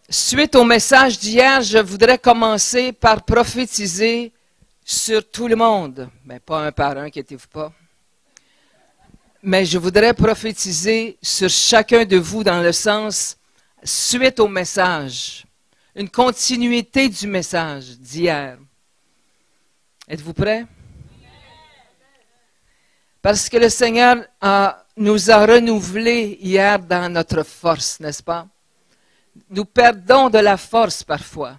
Suite au message d'hier, je voudrais commencer par prophétiser sur tout le monde. Mais pas un par un, inquiétez-vous pas. Mais je voudrais prophétiser sur chacun de vous dans le sens, suite au message, une continuité du message d'hier. Êtes-vous prêts? Parce que le Seigneur nous a renouvelés hier dans notre force, n'est-ce pas? Nous perdons de la force parfois.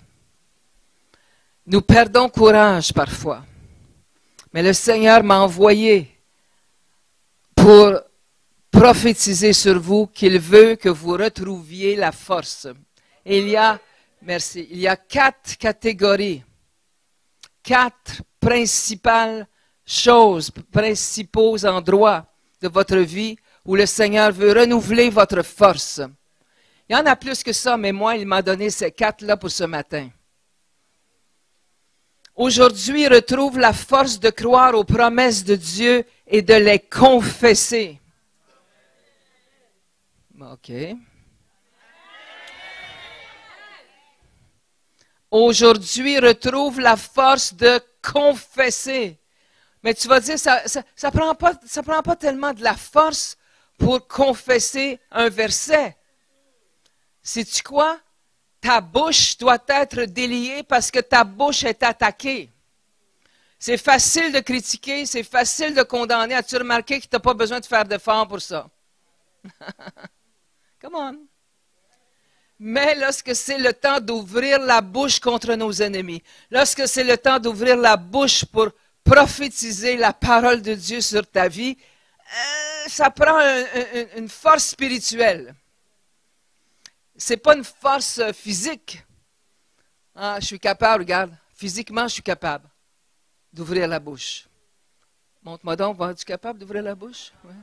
Nous perdons courage parfois. Mais le Seigneur m'a envoyé pour prophétiser sur vous qu'il veut que vous retrouviez la force. Et il y a 4 catégories, 4 principales choses, principaux endroits de votre vie où le Seigneur veut renouveler votre force. Il y en a plus que ça, mais moi, il m'a donné ces 4-là pour ce matin. Aujourd'hui, retrouve la force de croire aux promesses de Dieu et de les confesser. OK. Aujourd'hui, retrouve la force de confesser. Mais tu vas dire, ça prend pas tellement de la force pour confesser un verset. Sais-tu quoi? Ta bouche doit être déliée parce que ta bouche est attaquée. C'est facile de critiquer, c'est facile de condamner. As-tu remarqué que tu n'as pas besoin de faire d'efforts pour ça? Come on. Mais lorsque c'est le temps d'ouvrir la bouche contre nos ennemis, lorsque c'est le temps d'ouvrir la bouche pour prophétiser la parole de Dieu sur ta vie, ça prend une force spirituelle. C'est pas une force physique. Ah, je suis capable, regarde, physiquement, je suis capable d'ouvrir la bouche. Montre-moi donc, es-tu capable d'ouvrir la bouche? Ouais.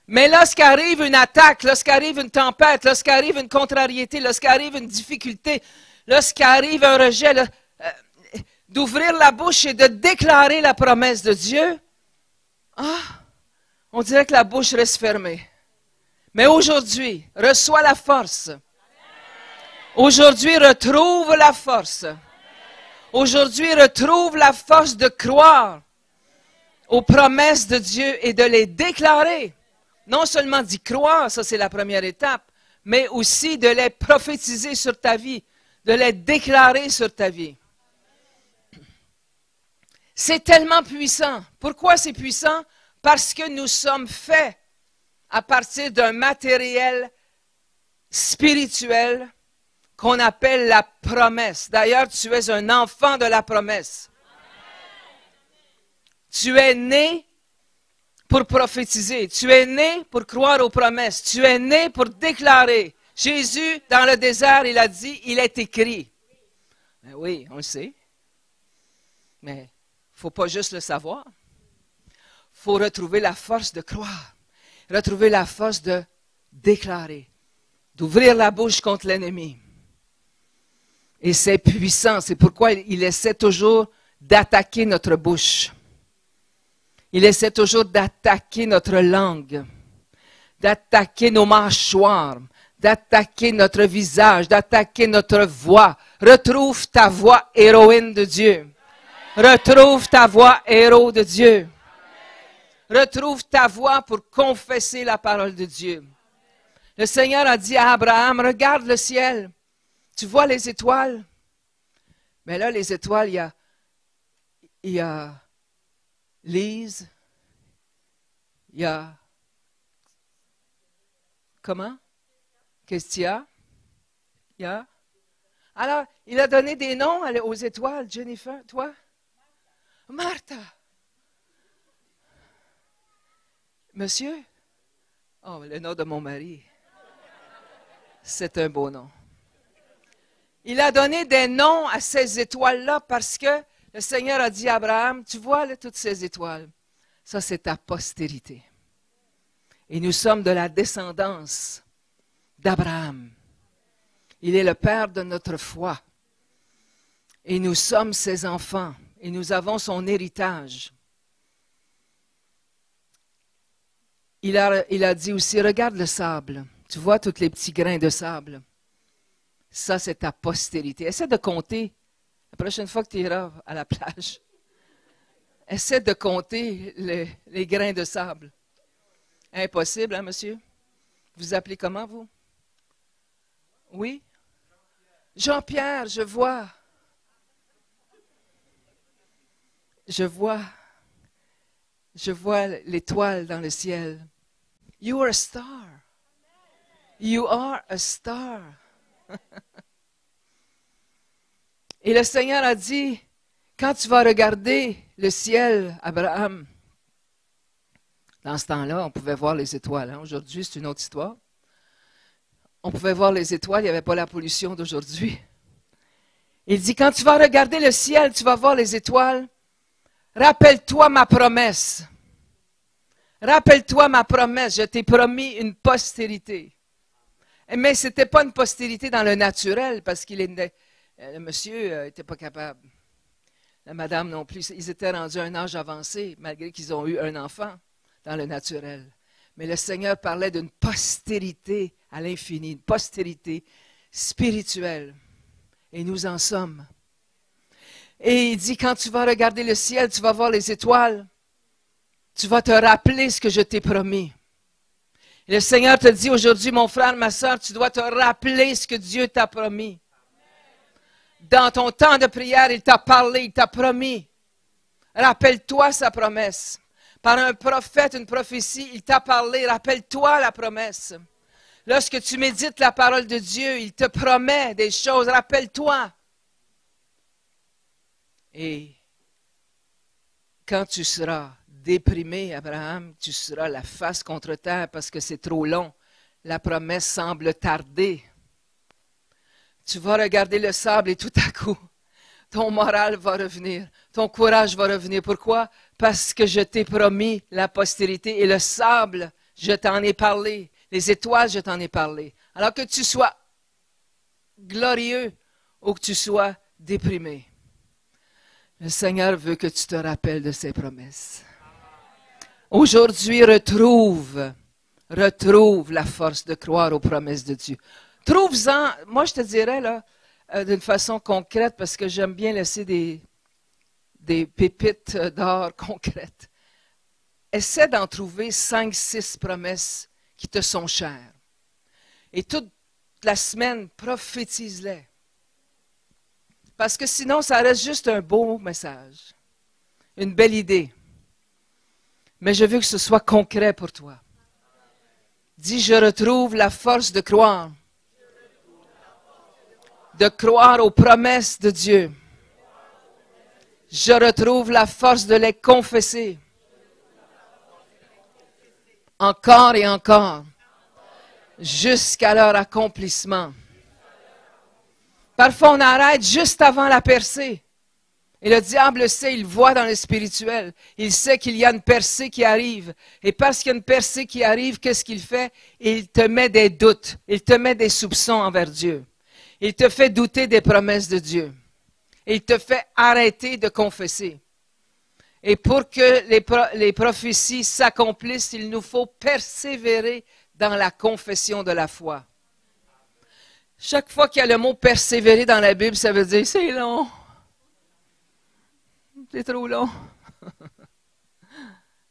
Mais lorsqu'arrive une attaque, lorsqu'arrive une tempête, lorsqu'arrive une contrariété, lorsqu'arrive une difficulté, lorsqu'arrive un rejet, d'ouvrir la bouche et de déclarer la promesse de Dieu, on dirait que la bouche reste fermée. Mais aujourd'hui, reçois la force. Aujourd'hui, retrouve la force. Aujourd'hui, retrouve la force de croire aux promesses de Dieu et de les déclarer. Non seulement d'y croire, ça c'est la première étape, mais aussi de les prophétiser sur ta vie, de les déclarer sur ta vie. C'est tellement puissant. Pourquoi c'est puissant? Parce que nous sommes faits à partir d'un matériel spirituel qu'on appelle la promesse. D'ailleurs, tu es un enfant de la promesse. Tu es né pour prophétiser. Tu es né pour croire aux promesses. Tu es né pour déclarer. Jésus, dans le désert, il a dit, il est écrit. Ben oui, on le sait. Mais il ne faut pas juste le savoir. Il faut retrouver la force de croire. Retrouver la force de déclarer, d'ouvrir la bouche contre l'ennemi. Et c'est puissant, c'est pourquoi il essaie toujours d'attaquer notre bouche. Il essaie toujours d'attaquer notre langue, d'attaquer nos mâchoires, d'attaquer notre visage, d'attaquer notre voix. Retrouve ta voix, héroïne de Dieu. Retrouve ta voix, héros de Dieu. Retrouve ta voix pour confesser la parole de Dieu. Le Seigneur a dit à Abraham, regarde le ciel. Tu vois les étoiles? Mais là, les étoiles, il y a Lise, il y a comment? Kestia, il y a. Alors, il a donné des noms aux étoiles, Jennifer, toi? Martha. Monsieur? Oh, le nom de mon mari. C'est un beau nom. Il a donné des noms à ces étoiles-là parce que le Seigneur a dit à Abraham, tu vois là, toutes ces étoiles, ça c'est ta postérité. Et nous sommes de la descendance d'Abraham. Il est le père de notre foi. Et nous sommes ses enfants et nous avons son héritage. Il a dit aussi, regarde le sable. Tu vois tous les petits grains de sable. Ça, c'est ta postérité. Essaie de compter. La prochaine fois que tu iras à la plage, essaie de compter les grains de sable. Impossible, hein, monsieur? Vous appelez comment, vous? Oui? Jean-Pierre, je vois. Je vois l'étoile dans le ciel. You are a star. You are a star. Et le Seigneur a dit, quand tu vas regarder le ciel, Abraham, dans ce temps-là, on pouvait voir les étoiles. Hein? Aujourd'hui, c'est une autre histoire. On pouvait voir les étoiles, il n'y avait pas la pollution d'aujourd'hui. Il dit, quand tu vas regarder le ciel, tu vas voir les étoiles. Rappelle-toi ma promesse. Rappelle-toi ma promesse. Je t'ai promis une postérité. Mais ce n'était pas une postérité dans le naturel, parce qu'il était, le monsieur n'était pas capable. La madame non plus. Ils étaient rendus à un âge avancé, malgré qu'ils ont eu un enfant dans le naturel. Mais le Seigneur parlait d'une postérité à l'infini, une postérité spirituelle. Et nous en sommes. Et il dit, quand tu vas regarder le ciel, tu vas voir les étoiles, tu vas te rappeler ce que je t'ai promis. Et le Seigneur te dit aujourd'hui, mon frère, ma soeur, tu dois te rappeler ce que Dieu t'a promis. Dans ton temps de prière, il t'a parlé, il t'a promis. Rappelle-toi sa promesse. Par un prophète, une prophétie, il t'a parlé, rappelle-toi la promesse. Lorsque tu médites la parole de Dieu, il te promet des choses, rappelle-toi. Et quand tu seras déprimé, Abraham, tu seras la face contre terre parce que c'est trop long. La promesse semble tarder. Tu vas regarder le sable et tout à coup, ton moral va revenir, ton courage va revenir. Pourquoi? Parce que je t'ai promis la postérité et le sable, je t'en ai parlé. Les étoiles, je t'en ai parlé. Alors que tu sois glorieux ou que tu sois déprimé. Le Seigneur veut que tu te rappelles de ses promesses. Aujourd'hui, retrouve la force de croire aux promesses de Dieu. Trouve-en, moi je te dirais là, d'une façon concrète, parce que j'aime bien laisser des pépites d'or concrètes. Essaie d'en trouver 5, 6 promesses qui te sont chères. Et toute la semaine, prophétise-les. Parce que sinon, ça reste juste un beau message, une belle idée. Mais je veux que ce soit concret pour toi. Dis, je retrouve la force de croire aux promesses de Dieu. Je retrouve la force de les confesser. Encore et encore, jusqu'à leur accomplissement. Parfois, on arrête juste avant la percée. Et le diable sait, il voit dans le spirituel. Il sait qu'il y a une percée qui arrive. Et parce qu'il y a une percée qui arrive, qu'est-ce qu'il fait? Il te met des doutes. Il te met des soupçons envers Dieu. Il te fait douter des promesses de Dieu. Il te fait arrêter de confesser. Et pour que les prophéties s'accomplissent, il nous faut persévérer dans la confession de la foi. Chaque fois qu'il y a le mot persévérer dans la Bible, ça veut dire c'est long. C'est trop long.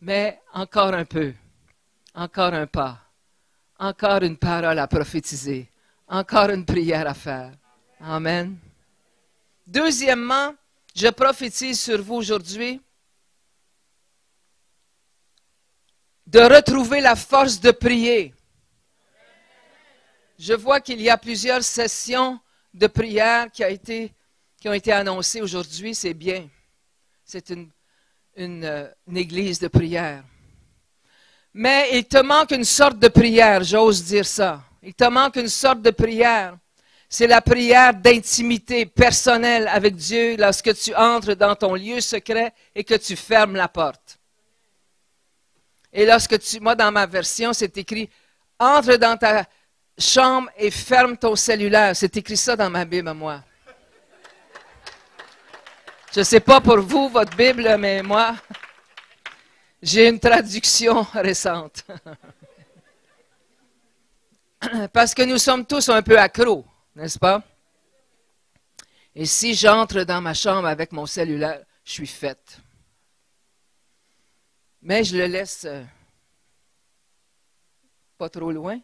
Mais encore un peu, encore un pas, encore une parole à prophétiser, encore une prière à faire. Amen. Deuxièmement, je prophétise sur vous aujourd'hui de retrouver la force de prier. Je vois qu'il y a plusieurs sessions de prière qui ont été annoncées aujourd'hui. C'est bien. C'est une église de prière. Mais il te manque une sorte de prière, j'ose dire ça. Il te manque une sorte de prière. C'est la prière d'intimité personnelle avec Dieu lorsque tu entres dans ton lieu secret et que tu fermes la porte. Et moi dans ma version, c'est écrit, entre dans ta chambre et ferme ton cellulaire. C'est écrit ça dans ma Bible à moi. Je ne sais pas pour vous, votre Bible, mais moi, j'ai une traduction récente. Parce que nous sommes tous un peu accros, n'est-ce pas? Et si j'entre dans ma chambre avec mon cellulaire, je suis faite. Mais je le laisse pas trop loin.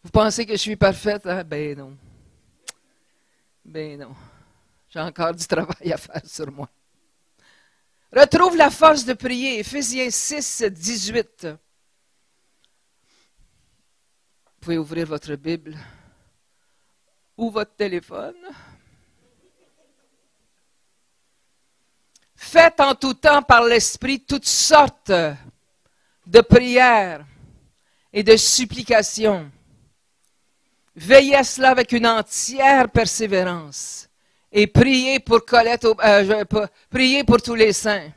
Vous pensez que je suis parfaite? Hein? Ben non. Ben non. J'ai encore du travail à faire sur moi. Retrouve la force de prier. Éphésiens 6, 18. Vous pouvez ouvrir votre Bible ou votre téléphone. Faites en tout temps par l'Esprit toutes sortes de prières et de supplications. Veillez à cela avec une entière persévérance et priez pour Colette, priez pour tous les saints.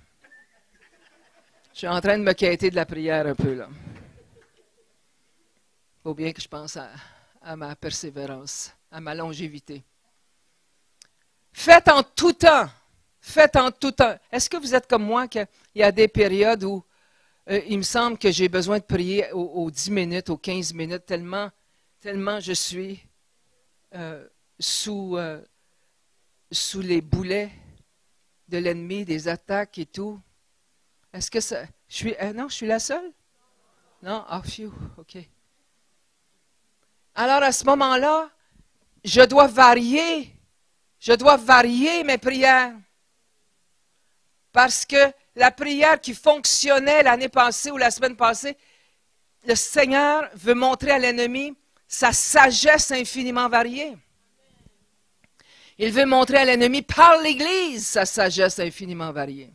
Je suis en train de me quêter de la prière un peu là. Il faut bien que je pense à ma persévérance, à ma longévité. Faites en tout temps. Faites en tout temps. Est-ce que vous êtes comme moi qu'il y a des périodes où il me semble que j'ai besoin de prier aux 10 minutes, aux 15 minutes, tellement je suis sous les boulets de l'ennemi, des attaques et tout. Est-ce que ça... non, je suis la seule? Non? Ah, phew, OK. Alors, à ce moment-là, je dois varier mes prières. Parce que la prière qui fonctionnait l'année passée ou la semaine passée, le Seigneur veut montrer à l'ennemi sa sagesse infiniment variée. Il veut montrer à l'ennemi par l'Église sa sagesse infiniment variée.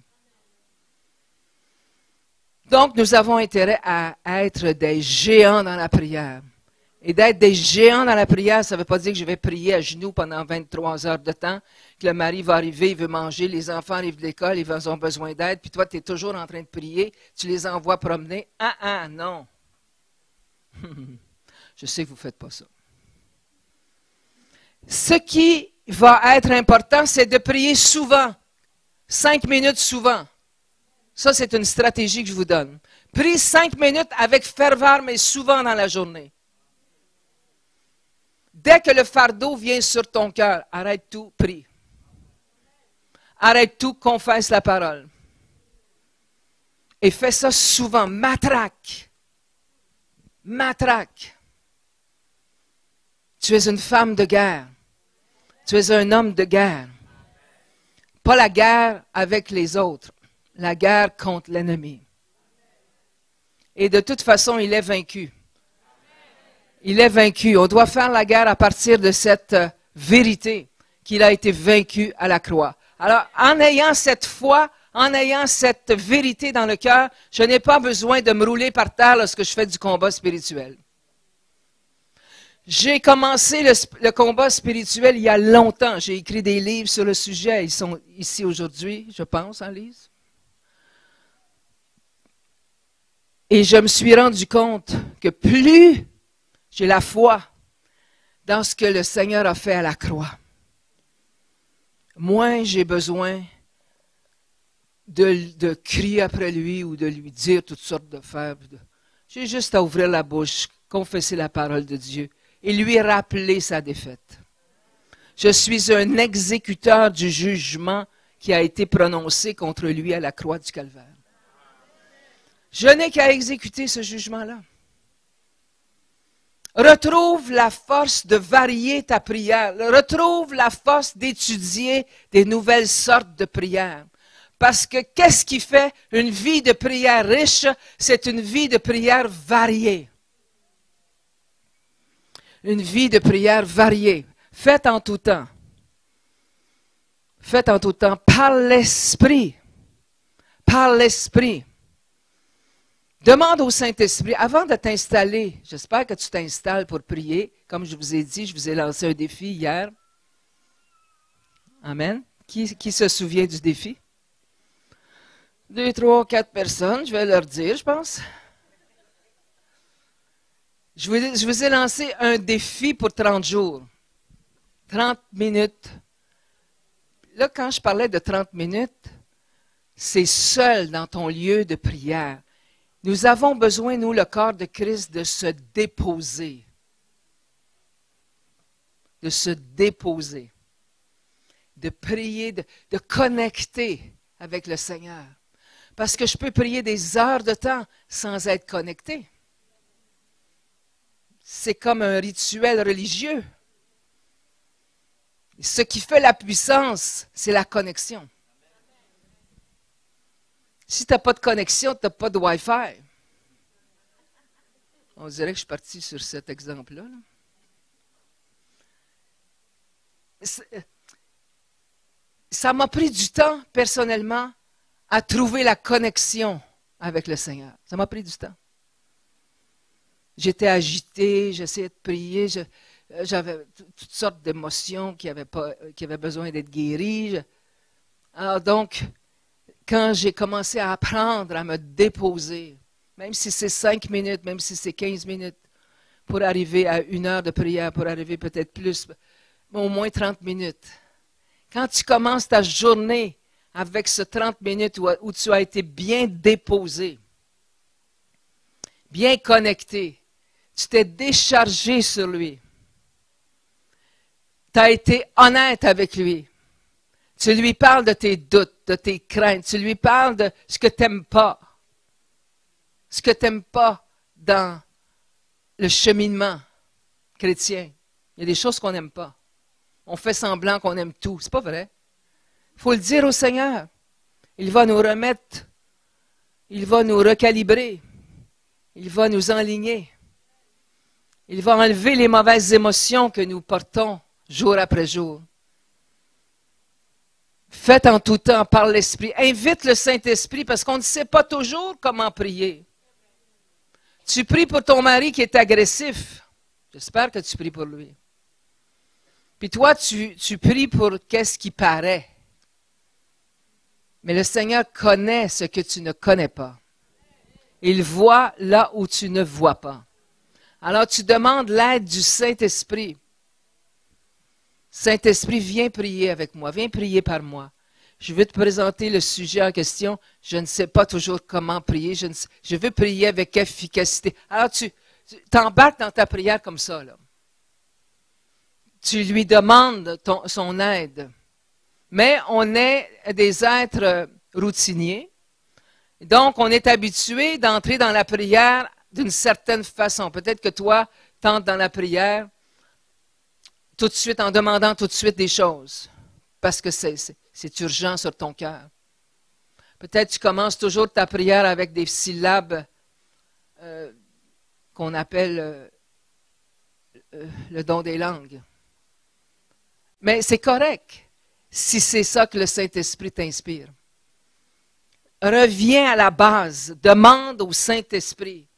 Donc, nous avons intérêt à être des géants dans la prière. Et d'être des géants dans la prière, ça ne veut pas dire que je vais prier à genoux pendant 23 heures de temps, que le mari va arriver, il veut manger, les enfants arrivent de l'école, ils ont besoin d'aide, puis toi, tu es toujours en train de prier, tu les envoies promener. Non. Je sais que vous ne faites pas ça. Ce qui va être important, c'est de prier souvent. 5 minutes souvent. Ça, c'est une stratégie que je vous donne. Prie 5 minutes avec ferveur, mais souvent dans la journée. Dès que le fardeau vient sur ton cœur, arrête tout, prie. Arrête tout, confesse la parole. Et fais ça souvent. Matraque. Matraque. Tu es une femme de guerre. Tu es un homme de guerre. Pas la guerre avec les autres. La guerre contre l'ennemi. Et de toute façon, il est vaincu. Il est vaincu. On doit faire la guerre à partir de cette vérité qu'il a été vaincu à la croix. Alors, en ayant cette foi, en ayant cette vérité dans le cœur, je n'ai pas besoin de me rouler par terre lorsque je fais du combat spirituel. J'ai commencé le combat spirituel il y a longtemps. J'ai écrit des livres sur le sujet. Ils sont ici aujourd'hui, je pense, en Lise. Et je me suis rendu compte que plus j'ai la foi dans ce que le Seigneur a fait à la croix, moins j'ai besoin de crier après lui ou de lui dire toutes sortes de faire. J'ai juste à ouvrir la bouche, confesser la parole de Dieu et lui rappeler sa défaite. Je suis un exécuteur du jugement qui a été prononcé contre lui à la croix du Calvaire. Je n'ai qu'à exécuter ce jugement-là. Retrouve la force de varier ta prière. Retrouve la force d'étudier des nouvelles sortes de prières. Parce que qu'est-ce qui fait une vie de prière riche? C'est une vie de prière variée. Une vie de prière variée. Faites en tout temps. Faites en tout temps par l'Esprit. Par l'Esprit. Demande au Saint-Esprit, avant de t'installer, j'espère que tu t'installes pour prier. Comme je vous ai dit, je vous ai lancé un défi hier. Amen. Qui se souvient du défi? 2, 3, 4 personnes, je vais leur dire, je pense. Je vous ai lancé un défi pour 30 jours. 30 minutes. Là, quand je parlais de 30 minutes, c'est seul dans ton lieu de prière. Nous avons besoin, nous, le corps de Christ, de se déposer. De se déposer. De prier, de connecter avec le Seigneur. Parce que je peux prier des heures de temps sans être connecté. C'est comme un rituel religieux. Ce qui fait la puissance, c'est la connexion. Si tu n'as pas de connexion, tu n'as pas de Wi-Fi. On dirait que je suis parti sur cet exemple-là. Ça m'a pris du temps, personnellement, à trouver la connexion avec le Seigneur. Ça m'a pris du temps. J'étais agité, j'essayais de prier, j'avais toutes sortes d'émotions qui avaient besoin d'être guéries. Alors donc, quand j'ai commencé à apprendre à me déposer, même si c'est 5 minutes, même si c'est 15 minutes, pour arriver à 1 heure de prière, pour arriver peut-être plus, mais au moins 30 minutes. Quand tu commences ta journée avec ce 30 minutes où tu as été bien déposé, bien connecté, tu t'es déchargé sur lui, tu as été honnête avec lui, tu lui parles de tes doutes, de tes craintes, tu lui parles de ce que tu n'aimes pas, dans le cheminement chrétien. Il y a des choses qu'on n'aime pas. On fait semblant qu'on aime tout. C'est pas vrai. Il faut le dire au Seigneur. Il va nous remettre, il va nous recalibrer, il va nous enligner. Il va enlever les mauvaises émotions que nous portons jour après jour. Faites en tout temps par l'Esprit. Invite le Saint-Esprit parce qu'on ne sait pas toujours comment prier. Tu pries pour ton mari qui est agressif. J'espère que tu pries pour lui. Puis toi, tu pries pour qu'est-ce qui paraît. Mais le Seigneur connaît ce que tu ne connais pas. Il voit là où tu ne vois pas. Alors tu demandes l'aide du Saint-Esprit. Saint-Esprit, viens prier avec moi, viens prier par moi. Je veux te présenter le sujet en question. Je ne sais pas toujours comment prier. Je veux prier avec efficacité. Alors tu t'embarques dans ta prière comme ça, là. Tu lui demandes son aide. Mais on est des êtres routiniers. Donc, on est habitué d'entrer dans la prière d'une certaine façon. Peut-être que toi, tu entres dans la prière tout de suite en demandant tout de suite des choses. Parce que c'est urgent sur ton cœur. Peut-être tu commences toujours ta prière avec des syllabes qu'on appelle le don des langues. Mais c'est correct si c'est ça que le Saint-Esprit t'inspire. Reviens à la base. Demande au Saint-Esprit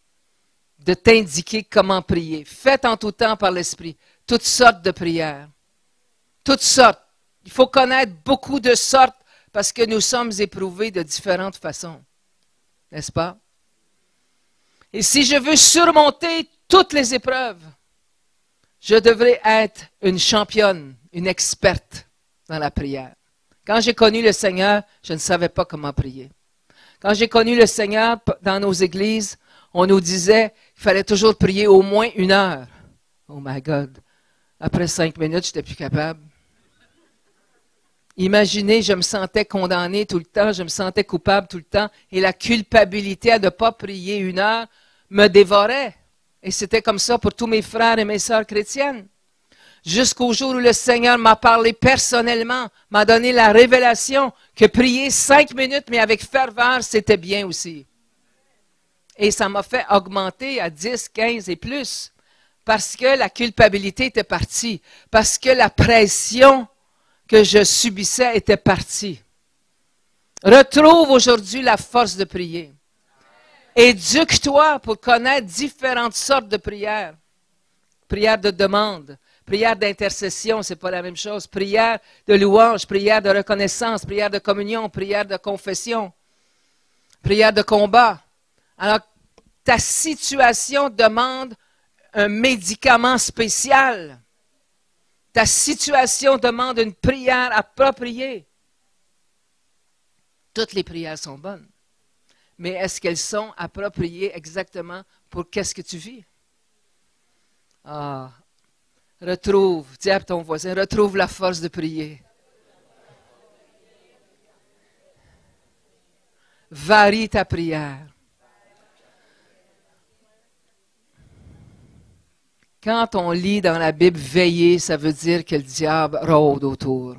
de t'indiquer comment prier. Faites en tout temps par l'Esprit toutes sortes de prières. Toutes sortes. Il faut connaître beaucoup de sortes parce que nous sommes éprouvés de différentes façons. N'est-ce pas? Et si je veux surmonter toutes les épreuves, je devrais être une championne, une experte dans la prière. Quand j'ai connu le Seigneur, je ne savais pas comment prier. Quand j'ai connu le Seigneur dans nos églises, on nous disait qu'il fallait toujours prier au moins 1 heure. Oh my God! Après 5 minutes, je n'étais plus capable. Imaginez, je me sentais condamné tout le temps, je me sentais coupable tout le temps, et la culpabilité à ne pas prier 1 heure me dévorait. Et c'était comme ça pour tous mes frères et mes sœurs chrétiennes. Jusqu'au jour où le Seigneur m'a parlé personnellement, m'a donné la révélation que prier 5 minutes, mais avec ferveur, c'était bien aussi. Et ça m'a fait augmenter à 10, 15 et plus, parce que la culpabilité était partie, parce que la pression que je subissais était partie. Retrouve aujourd'hui la force de prier. Éduque-toi pour connaître différentes sortes de prières. Prière de demande, prière d'intercession, c'est pas la même chose. Prière de louange, prière de reconnaissance, prière de communion, prière de confession, prière de combat. Alors, ta situation demande un médicament spécial. Ta situation demande une prière appropriée. Toutes les prières sont bonnes. mais est-ce qu'elles sont appropriées exactement pour qu'est-ce que tu vis? Ah, dis à ton voisin, retrouve la force de prier. Varie ta prière. Quand on lit dans la Bible « veiller », ça veut dire que le diable rôde autour.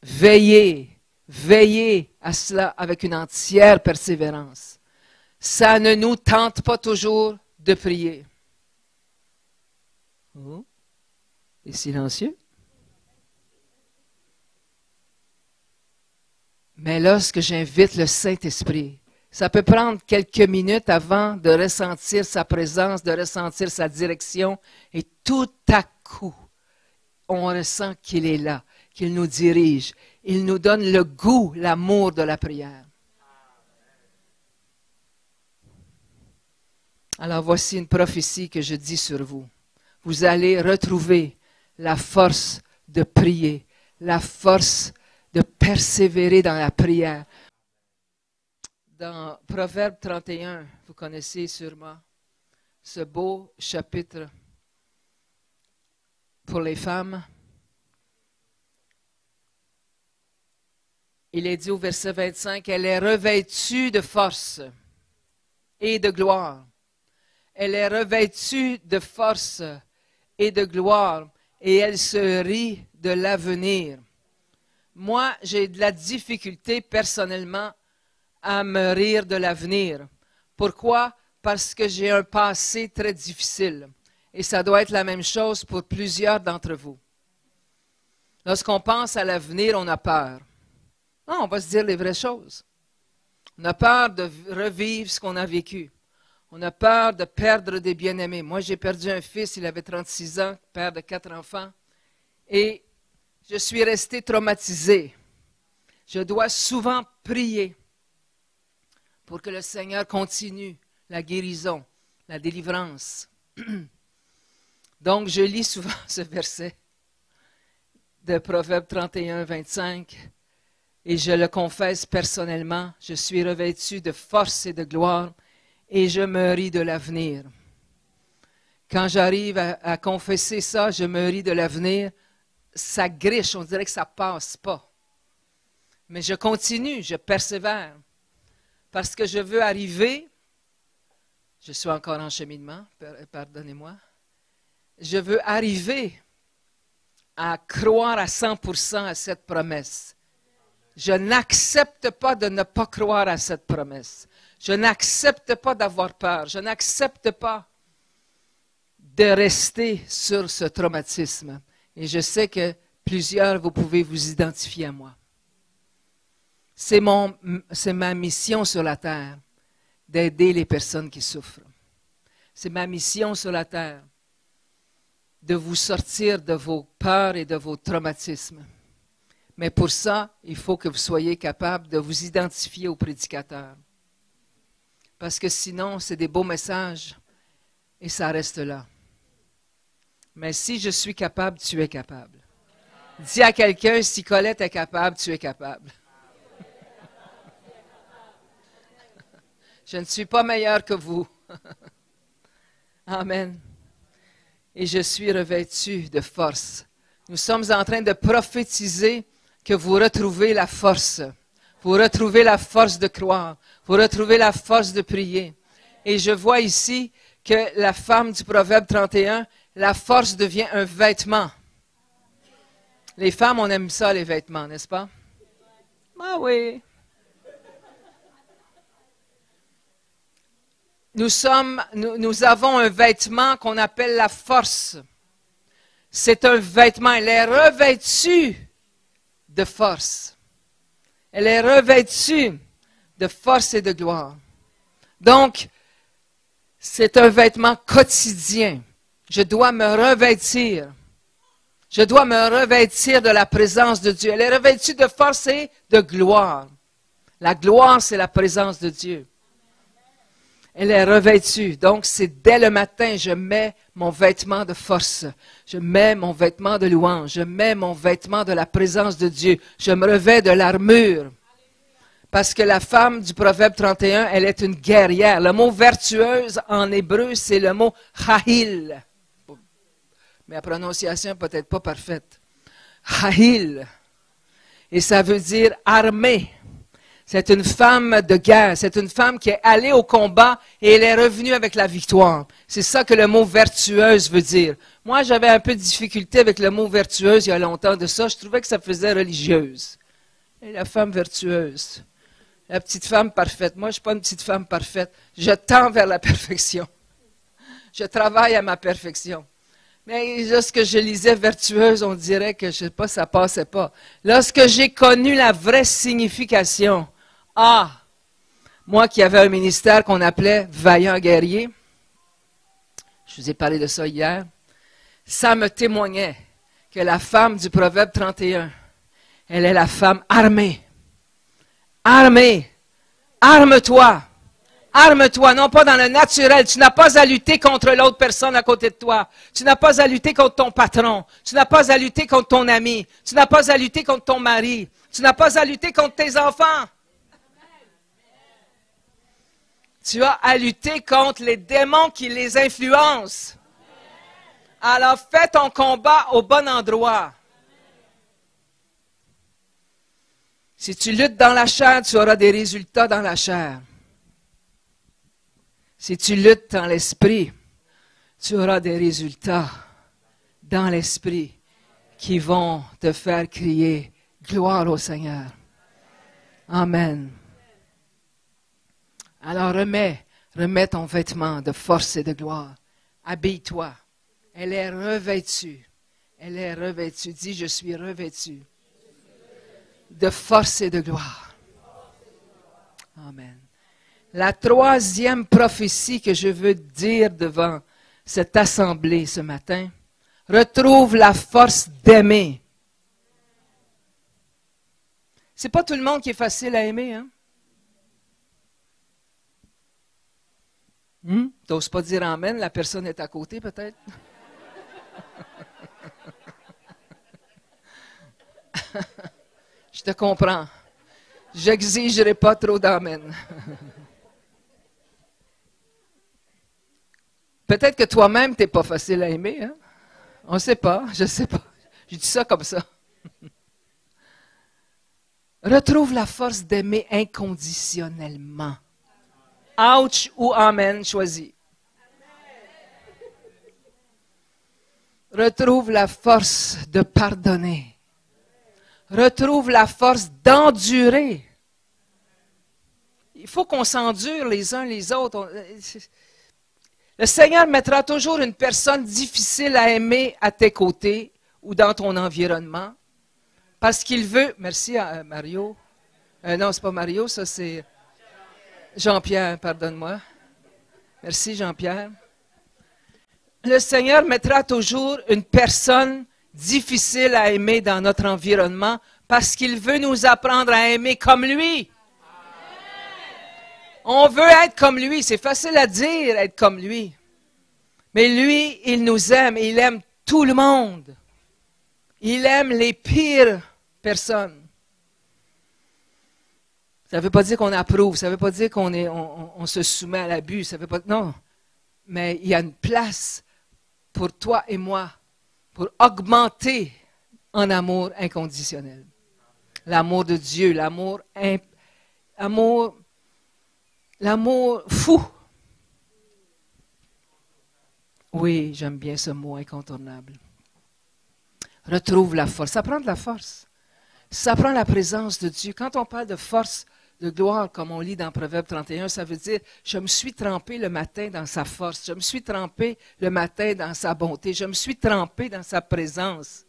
Veillez, veillez à cela avec une entière persévérance. Ça ne nous tente pas toujours de prier. Oh, c'est silencieux. Mais lorsque j'invite le Saint-Esprit, ça peut prendre quelques minutes avant de ressentir sa présence, de ressentir sa direction, et tout à coup, on ressent qu'il est là, qu'il nous dirige. Il nous donne le goût, l'amour de la prière. Alors voici une prophétie que je dis sur vous. Vous allez retrouver la force de prier, la force de persévérer dans la prière. Dans Proverbe 31, vous connaissez sûrement ce beau chapitre pour les femmes. Il est dit au verset 25, « Elle est revêtue de force et de gloire. Elle est revêtue de force et de gloire, et elle se rit de l'avenir. » Moi, j'ai de la difficulté personnellement à me rire de l'avenir. Pourquoi? Parce que j'ai un passé très difficile. Et ça doit être la même chose pour plusieurs d'entre vous. Lorsqu'on pense à l'avenir, on a peur. Non, on va se dire les vraies choses. On a peur de revivre ce qu'on a vécu. On a peur de perdre des bien-aimés. Moi, j'ai perdu un fils, il avait 36 ans, père de 4 enfants. Et je suis resté traumatisé. Je dois souvent prier pour que le Seigneur continue la guérison, la délivrance. Donc, je lis souvent ce verset de Proverbe 31, 25, et je le confesse personnellement, je suis revêtu de force et de gloire, et je me ris de l'avenir. Quand j'arrive à confesser ça, je me ris de l'avenir, ça griche, on dirait que ça ne passe pas. Mais je continue, je persévère, parce que je veux arriver, je suis encore en cheminement, pardonnez-moi, je veux arriver à croire à 100% à cette promesse. Je n'accepte pas de ne pas croire à cette promesse. Je n'accepte pas d'avoir peur. Je n'accepte pas de rester sur ce traumatisme. Et je sais que plusieurs, vous pouvez vous identifier à moi. C'est ma mission sur la terre d'aider les personnes qui souffrent. C'est ma mission sur la terre de vous sortir de vos peurs et de vos traumatismes. Mais pour ça, il faut que vous soyez capable de vous identifier au prédicateur. Parce que sinon, c'est des beaux messages et ça reste là. Mais si je suis capable, tu es capable. Dis à quelqu'un, si Colette est capable, tu es capable. Je ne suis pas meilleur que vous. Amen. Et je suis revêtu de force. Nous sommes en train de prophétiser que vous retrouvez la force. Vous retrouvez la force de croire. Vous retrouvez la force de prier. Et je vois ici que la femme du Proverbe 31, la force devient un vêtement. Les femmes, on aime ça, les vêtements, n'est-ce pas? Ah oui. Nous avons un vêtement qu'on appelle la force. C'est un vêtement. Elle est revêtue de force. Elle est revêtue de force et de gloire. Donc, c'est un vêtement quotidien. Je dois me revêtir. Je dois me revêtir de la présence de Dieu. Elle est revêtue de force et de gloire. La gloire, c'est la présence de Dieu. Elle est revêtue. Donc, c'est dès le matin, je mets mon vêtement de force. Je mets mon vêtement de louange. Je mets mon vêtement de la présence de Dieu. Je me revêts de l'armure. Parce que la femme du Proverbe 31, elle est une guerrière. Le mot vertueuse en hébreu, c'est le mot chahil. Mais la prononciation peut-être pas parfaite. Chahil. Et ça veut dire armée. C'est une femme de guerre. C'est une femme qui est allée au combat et elle est revenue avec la victoire. C'est ça que le mot vertueuse veut dire. Moi, j'avais un peu de difficulté avec le mot vertueuse il y a longtemps de ça. Je trouvais que ça faisait religieuse. Et la femme vertueuse. La petite femme parfaite. Moi, je ne suis pas une petite femme parfaite. Je tends vers la perfection. Je travaille à ma perfection. Mais lorsque je lisais vertueuse, on dirait que, je sais pas, ça passait pas. Lorsque j'ai connu la vraie signification, moi qui avais un ministère qu'on appelait vaillant guerrier, je vous ai parlé de ça hier, ça me témoignait que la femme du Proverbe 31, elle est la femme armée. Armée. Arme-toi. Arme-toi, non pas dans le naturel. Tu n'as pas à lutter contre l'autre personne à côté de toi. Tu n'as pas à lutter contre ton patron. Tu n'as pas à lutter contre ton ami. Tu n'as pas à lutter contre ton mari. Tu n'as pas à lutter contre tes enfants. Tu as à lutter contre les démons qui les influencent. Alors fais ton combat au bon endroit. Si tu luttes dans la chair, tu auras des résultats dans la chair. Si tu luttes dans l'esprit, tu auras des résultats dans l'esprit qui vont te faire crier gloire au Seigneur. Amen. Alors remets ton vêtement de force et de gloire. Habille-toi. Elle est revêtue. Elle est revêtue. Dis, je suis revêtue de force et de gloire. Amen. La troisième prophétie que je veux dire devant cette assemblée ce matin, retrouve la force d'aimer. C'est pas tout le monde qui est facile à aimer, hein? T'oses pas dire amen, la personne est à côté peut-être? Je te comprends. J'exigerai pas trop d'amen. Peut-être que toi-même, tu n'es pas facile à aimer. Hein? On ne sait pas, je ne sais pas. Je dis ça comme ça. Retrouve la force d'aimer inconditionnellement. Ouch ou amen, choisis. Retrouve la force de pardonner. Retrouve la force d'endurer. Il faut qu'on s'endure les uns les autres. Le Seigneur mettra toujours une personne difficile à aimer à tes côtés ou dans ton environnement. Parce qu'il veut... Merci à Mario. Non, c'est pas Mario, ça c'est Jean-Pierre, pardonne-moi. Merci Jean-Pierre. Le Seigneur mettra toujours une personne difficile à aimer dans notre environnement parce qu'il veut nous apprendre à aimer comme lui. On veut être comme lui. C'est facile à dire, être comme lui. Mais lui, il nous aime. Il aime tout le monde. Il aime les pires personnes. Ça ne veut pas dire qu'on approuve. Ça ne veut pas dire on se soumet à l'abus. Ça veut pas, non. Mais il y a une place pour toi et moi pour augmenter en amour inconditionnel. L'amour de Dieu, l'amour fou. Oui, j'aime bien ce mot incontournable. Retrouve la force. Ça prend de la force. Ça prend la présence de Dieu. Quand on parle de force, de gloire, comme on lit dans Proverbe 31, ça veut dire, je me suis trempé le matin dans sa force. Je me suis trempé le matin dans sa bonté. Je me suis trempé dans sa présence.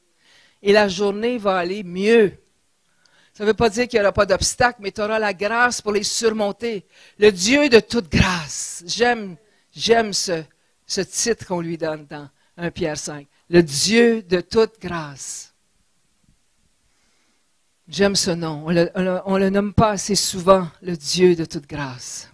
Et la journée va aller mieux. Ça ne veut pas dire qu'il n'y aura pas d'obstacles, mais tu auras la grâce pour les surmonter. Le Dieu de toute grâce. J'aime ce titre qu'on lui donne dans 1 Pierre 5. Le Dieu de toute grâce. J'aime ce nom. On le nomme pas assez souvent, le Dieu de toute grâce.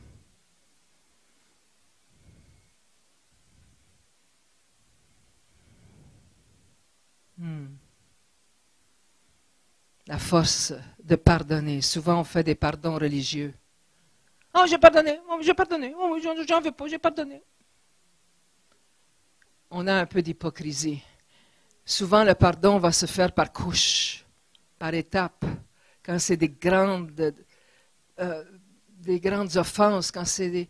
La force de pardonner. Souvent, on fait des pardons religieux. « Oh, j'ai pardonné, oh, j'ai pardonné, oh, j'en veux pas, j'ai pardonné. » On a un peu d'hypocrisie. Souvent, le pardon va se faire par couches, par étapes. Quand c'est des grandes offenses, quand tu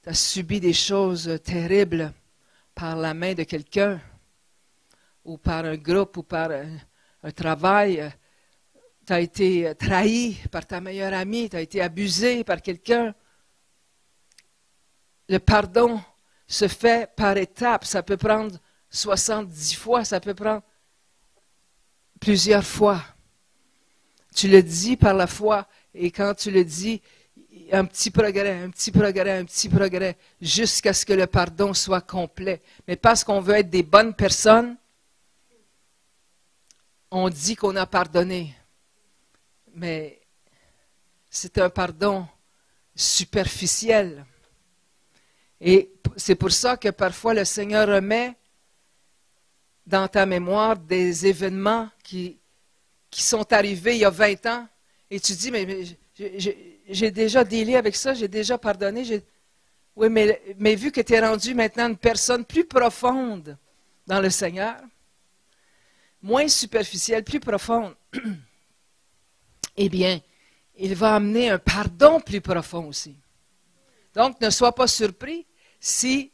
as subi des choses terribles par la main de quelqu'un, ou par un groupe, ou par un travail, tu as été trahi par ta meilleure amie, tu as été abusé par quelqu'un. Le pardon se fait par étapes. Ça peut prendre 70 fois, ça peut prendre plusieurs fois. Tu le dis par la foi, et quand tu le dis, un petit progrès, un petit progrès, un petit progrès, jusqu'à ce que le pardon soit complet. Mais parce qu'on veut être des bonnes personnes, on dit qu'on a pardonné. Mais c'est un pardon superficiel. Et c'est pour ça que parfois le Seigneur remet dans ta mémoire des événements qui sont arrivés il y a 20 ans. Et tu dis, mais j'ai déjà dealé avec ça, j'ai déjà pardonné. Oui, mais vu que tu es rendu maintenant une personne plus profonde dans le Seigneur, moins superficielle, plus profonde, eh bien, il va amener un pardon plus profond aussi. Donc, ne sois pas surpris si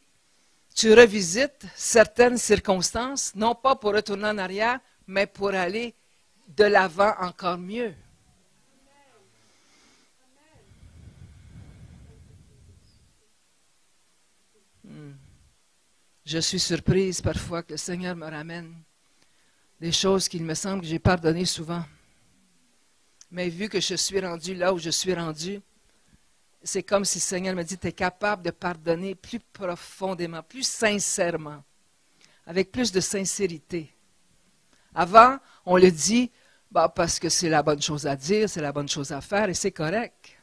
tu revisites certaines circonstances, non pas pour retourner en arrière, mais pour aller de l'avant encore mieux. Je suis surprise parfois que le Seigneur me ramène des choses qu'il me semble que j'ai pardonnées souvent. Mais vu que je suis rendu là où je suis rendu, c'est comme si le Seigneur me dit, tu es capable de pardonner plus profondément, plus sincèrement, avec plus de sincérité. Avant, on le dit, parce que c'est la bonne chose à dire, c'est la bonne chose à faire, et c'est correct.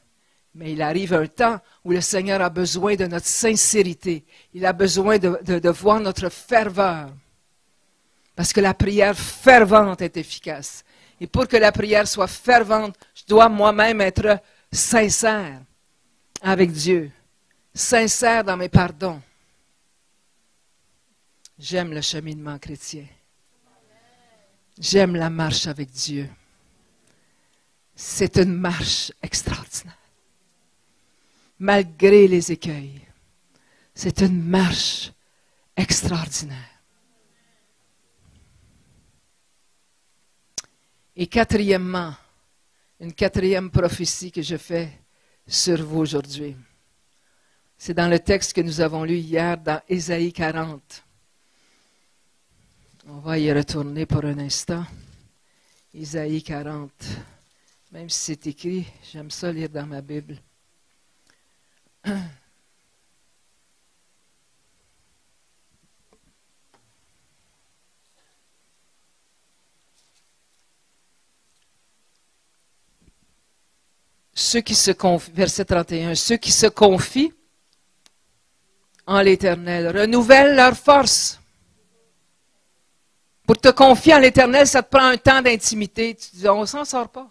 Mais il arrive un temps où le Seigneur a besoin de notre sincérité. Il a besoin de voir notre ferveur. Parce que la prière fervente est efficace. Et pour que la prière soit fervente, je dois moi-même être sincère avec Dieu. Sincère dans mes pardons. J'aime le cheminement chrétien. J'aime la marche avec Dieu. C'est une marche extraordinaire. Malgré les écueils, c'est une marche extraordinaire. Et quatrièmement, une quatrième prophétie que je fais sur vous aujourd'hui. C'est dans le texte que nous avons lu hier, dans Ésaïe 40. On va y retourner pour un instant. Ésaïe 40. Même si c'est écrit, j'aime ça lire dans ma Bible. Ceux qui se confient, verset 31, ceux qui se confient en l'Éternel renouvellent leur force. Pour te confier en l'Éternel, ça te prend un temps d'intimité. Tu dis, on ne s'en sort pas.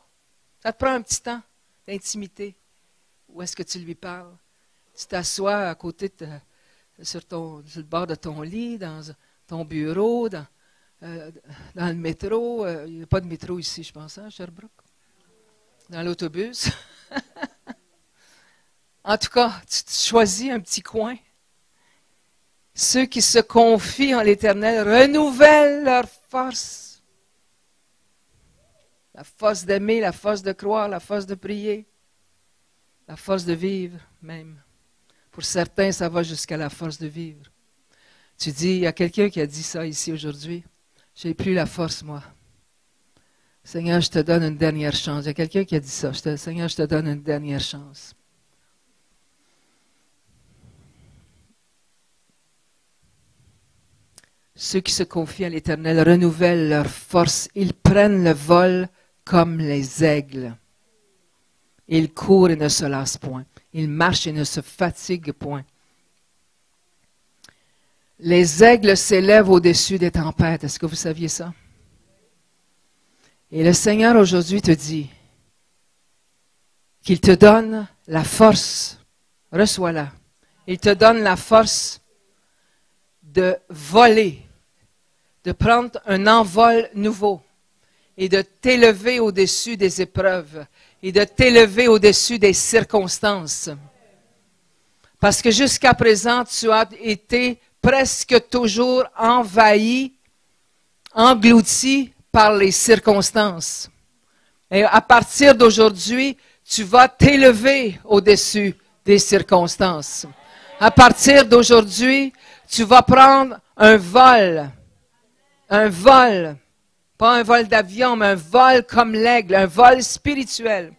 Ça te prend un petit temps d'intimité. Où est-ce que tu lui parles? Tu t'assois à côté, sur le bord de ton lit, dans ton bureau, dans le métro. Il n'y a pas de métro ici, je pense, à Sherbrooke. Dans l'autobus. En tout cas, tu choisis un petit coin. Ceux qui se confient en l'Éternel renouvellent leur force. La force d'aimer, la force de croire, la force de prier, la force de vivre même. Pour certains, ça va jusqu'à la force de vivre. Tu dis, il y a quelqu'un qui a dit ça ici aujourd'hui. J'ai plus la force, moi. Seigneur, je te donne une dernière chance. Il y a quelqu'un qui a dit ça. Seigneur, je te donne une dernière chance. Ceux qui se confient à l'Éternel renouvellent leur force. Ils prennent le vol comme les aigles. Ils courent et ne se lassent point. Ils marchent et ne se fatiguent point. Les aigles s'élèvent au-dessus des tempêtes. Est-ce que vous saviez ça? Et le Seigneur aujourd'hui te dit, qu'il te donne la force, reçois-la, il te donne la force de voler, de prendre un envol nouveau et de t'élever au-dessus des épreuves et de t'élever au-dessus des circonstances. Parce que jusqu'à présent, tu as été presque toujours envahi, englouti par les circonstances. Et à partir d'aujourd'hui, tu vas t'élever au-dessus des circonstances. À partir d'aujourd'hui, tu vas prendre un vol, pas un vol d'avion, mais un vol comme l'aigle, un vol spirituel.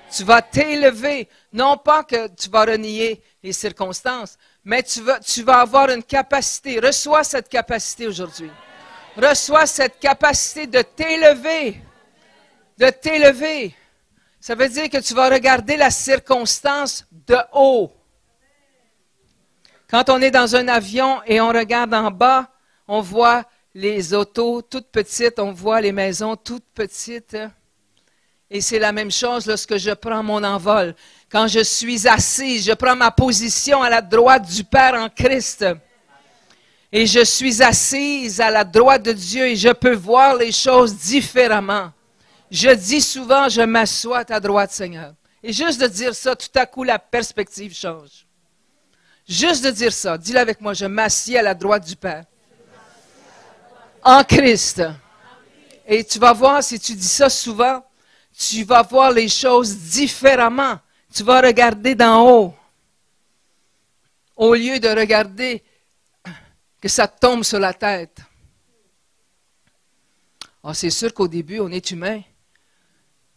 Tu vas t'élever, non pas que tu vas renier les circonstances, mais tu vas avoir une capacité. Reçois cette capacité aujourd'hui. Reçois cette capacité de t'élever. De t'élever. Ça veut dire que tu vas regarder la circonstance de haut. Quand on est dans un avion et on regarde en bas, on voit les autos toutes petites, on voit les maisons toutes petites. Et c'est la même chose lorsque je prends mon envol. Quand je suis assis, je prends ma position à la droite du Père en Christ. Et je suis assise à la droite de Dieu et je peux voir les choses différemment. Je dis souvent, je m'assois à ta droite, Seigneur. Et juste de dire ça, tout à coup, la perspective change. Juste de dire ça, dis-le avec moi, je m'assieds à la droite du Père. En Christ. Et tu vas voir, si tu dis ça souvent, tu vas voir les choses différemment. Tu vas regarder d'en haut. Au lieu de regarder que ça tombe sur la tête. Oh, c'est sûr qu'au début, on est humain.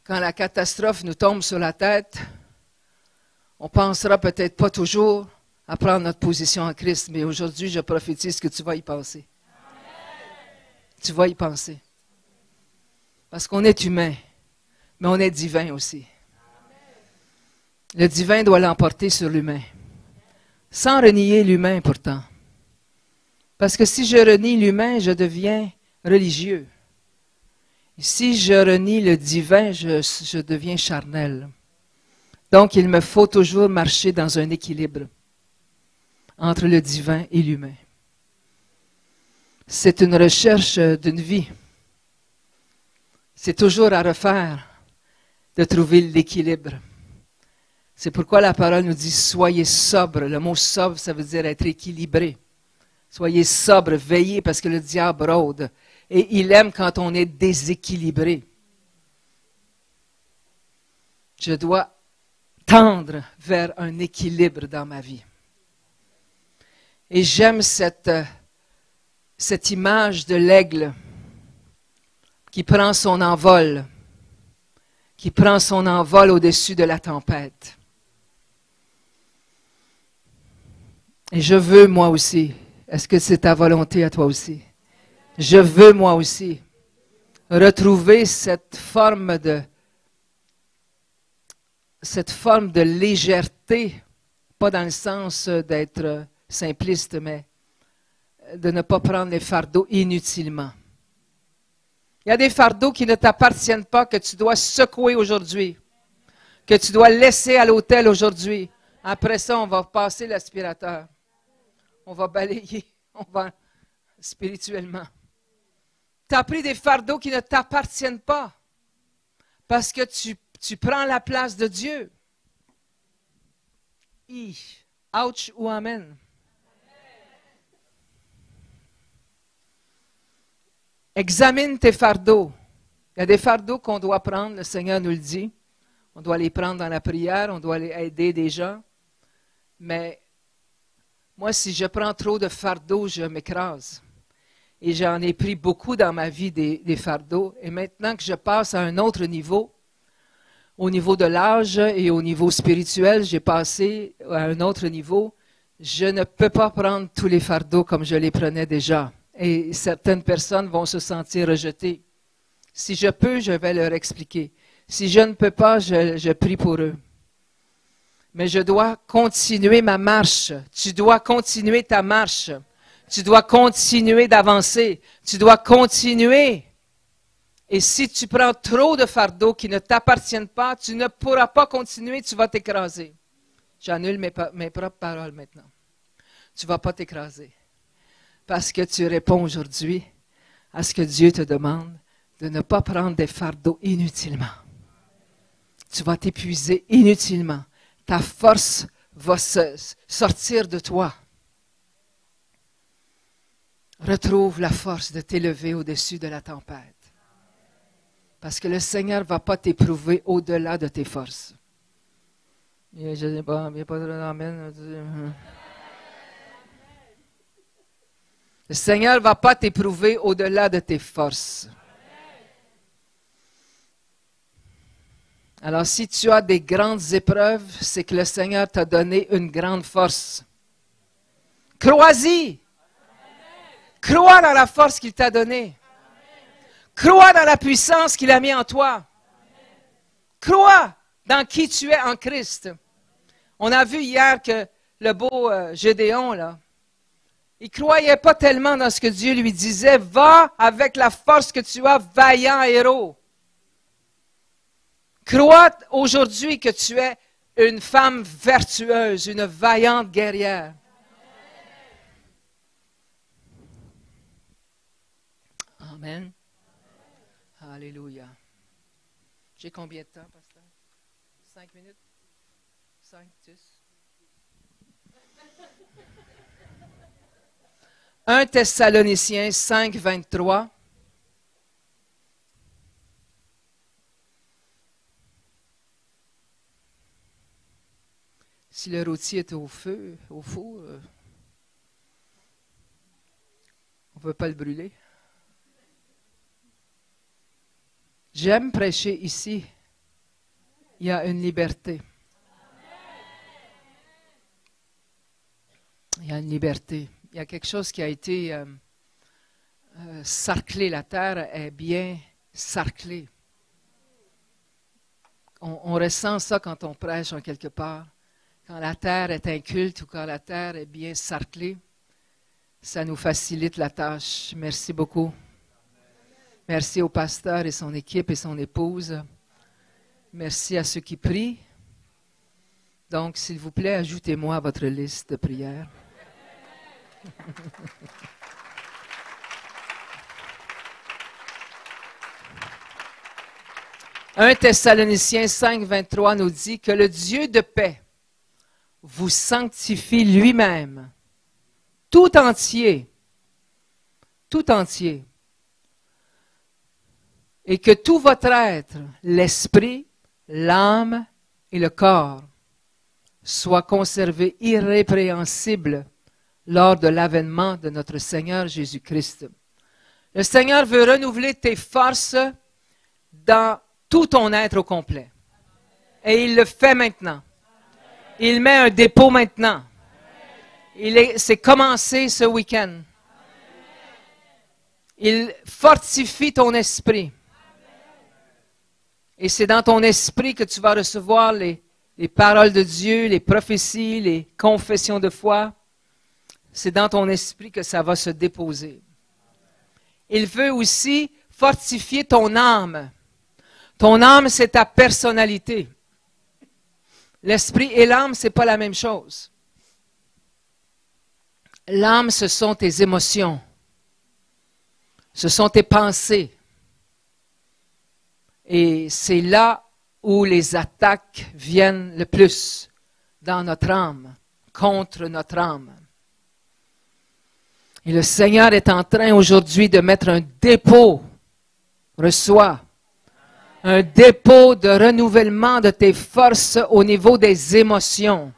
Quand la catastrophe nous tombe sur la tête, on pensera peut-être pas toujours à prendre notre position en Christ, mais aujourd'hui, je prophétise que tu vas y penser. Tu vas y penser. Parce qu'on est humain, mais on est divin aussi. Le divin doit l'emporter sur l'humain. Sans renier l'humain pourtant. Parce que si je renie l'humain, je deviens religieux. Et si je renie le divin, je deviens charnel. Donc, il me faut toujours marcher dans un équilibre entre le divin et l'humain. C'est une recherche d'une vie. C'est toujours à refaire de trouver l'équilibre. C'est pourquoi la parole nous dit « soyez sobre ». Le mot « sobre », ça veut dire être équilibré. Soyez sobre, veillez parce que le diable rôde. Et il aime quand on est déséquilibré. Je dois tendre vers un équilibre dans ma vie. Et j'aime cette image de l'aigle qui prend son envol, au-dessus de la tempête. Et je veux moi aussi, est-ce que c'est ta volonté à toi aussi? Je veux moi aussi retrouver cette forme de légèreté, pas dans le sens d'être simpliste, mais de ne pas prendre les fardeaux inutilement. Il y a des fardeaux qui ne t'appartiennent pas, que tu dois secouer aujourd'hui, que tu dois laisser à l'autel aujourd'hui. Après ça, on va passer l'aspirateur. On va balayer, on va spirituellement. Tu as pris des fardeaux qui ne t'appartiennent pas parce que tu prends la place de Dieu. Ouch ou amen. Examine tes fardeaux. Il y a des fardeaux qu'on doit prendre, le Seigneur nous le dit. On doit les prendre dans la prière, on doit les aider des gens. Mais moi, si je prends trop de fardeaux, je m'écrase. Et j'en ai pris beaucoup dans ma vie des fardeaux. Et maintenant que je passe à un autre niveau, au niveau de l'âge et au niveau spirituel, j'ai passé à un autre niveau. Je ne peux pas prendre tous les fardeaux comme je les prenais déjà. Et certaines personnes vont se sentir rejetées. Si je peux, je vais leur expliquer. Si je ne peux pas, je prie pour eux. Mais je dois continuer ma marche. Tu dois continuer ta marche. Tu dois continuer d'avancer. Tu dois continuer. Et si tu prends trop de fardeaux qui ne t'appartiennent pas, tu ne pourras pas continuer, tu vas t'écraser. J'annule mes propres paroles maintenant. Tu ne vas pas t'écraser. Parce que tu réponds aujourd'hui à ce que Dieu te demande de ne pas prendre des fardeaux inutilement. Tu vas t'épuiser inutilement. Ta force va sortir de toi. Retrouve la force de t'élever au-dessus de la tempête. Parce que le Seigneur ne va pas t'éprouver au-delà de tes forces. Je ne sais pas, il n'y a pas de amen. Le Seigneur ne va pas t'éprouver au-delà de tes forces. Alors, si tu as des grandes épreuves, c'est que le Seigneur t'a donné une grande force. Crois-y. Crois dans la force qu'il t'a donnée. Crois dans la puissance qu'il a mis en toi. Crois dans qui tu es en Christ. On a vu hier que le beau Gédéon, là, il ne croyait pas tellement dans ce que Dieu lui disait. Va avec la force que tu as, vaillant héros. Crois aujourd'hui que tu es une femme vertueuse, une vaillante guerrière. Amen. Alléluia. J'ai combien de temps, pasteur? 5 minutes? 5, 10? 1 Thessaloniciens 5, 23. Si le rôti est au feu, au four, on ne peut pas le brûler. J'aime prêcher ici. Il y a une liberté. Il y a une liberté. Il y a quelque chose qui a été sarclé. La terre est bien sarclée. On ressent ça quand on prêche en quelque part. Quand la terre est inculte ou quand la terre est bien sarclée, ça nous facilite la tâche. Merci beaucoup. Merci au pasteur et son équipe et son épouse. Merci à ceux qui prient. Donc, s'il vous plaît, ajoutez-moi à votre liste de prières. 1 Thessaloniciens 5, 23 nous dit que le Dieu de paix vous sanctifie lui-même, tout entier, et que tout votre être, l'esprit, l'âme et le corps, soit conservé irrépréhensible lors de l'avènement de notre Seigneur Jésus-Christ. Le Seigneur veut renouveler tes forces dans tout ton être au complet. Et il le fait maintenant. Il met un dépôt maintenant. C'est commencé ce week-end. Il fortifie ton esprit. Et c'est dans ton esprit que tu vas recevoir les paroles de Dieu, les prophéties, les confessions de foi. C'est dans ton esprit que ça va se déposer. Il veut aussi fortifier ton âme. Ton âme, c'est ta personnalité. L'esprit et l'âme, ce n'est pas la même chose. L'âme, ce sont tes émotions. Ce sont tes pensées. Et c'est là où les attaques viennent le plus, dans notre âme, contre notre âme. Et le Seigneur est en train aujourd'hui de mettre un dépôt, reçois, un dépôt de renouvellement de tes forces au niveau des émotions.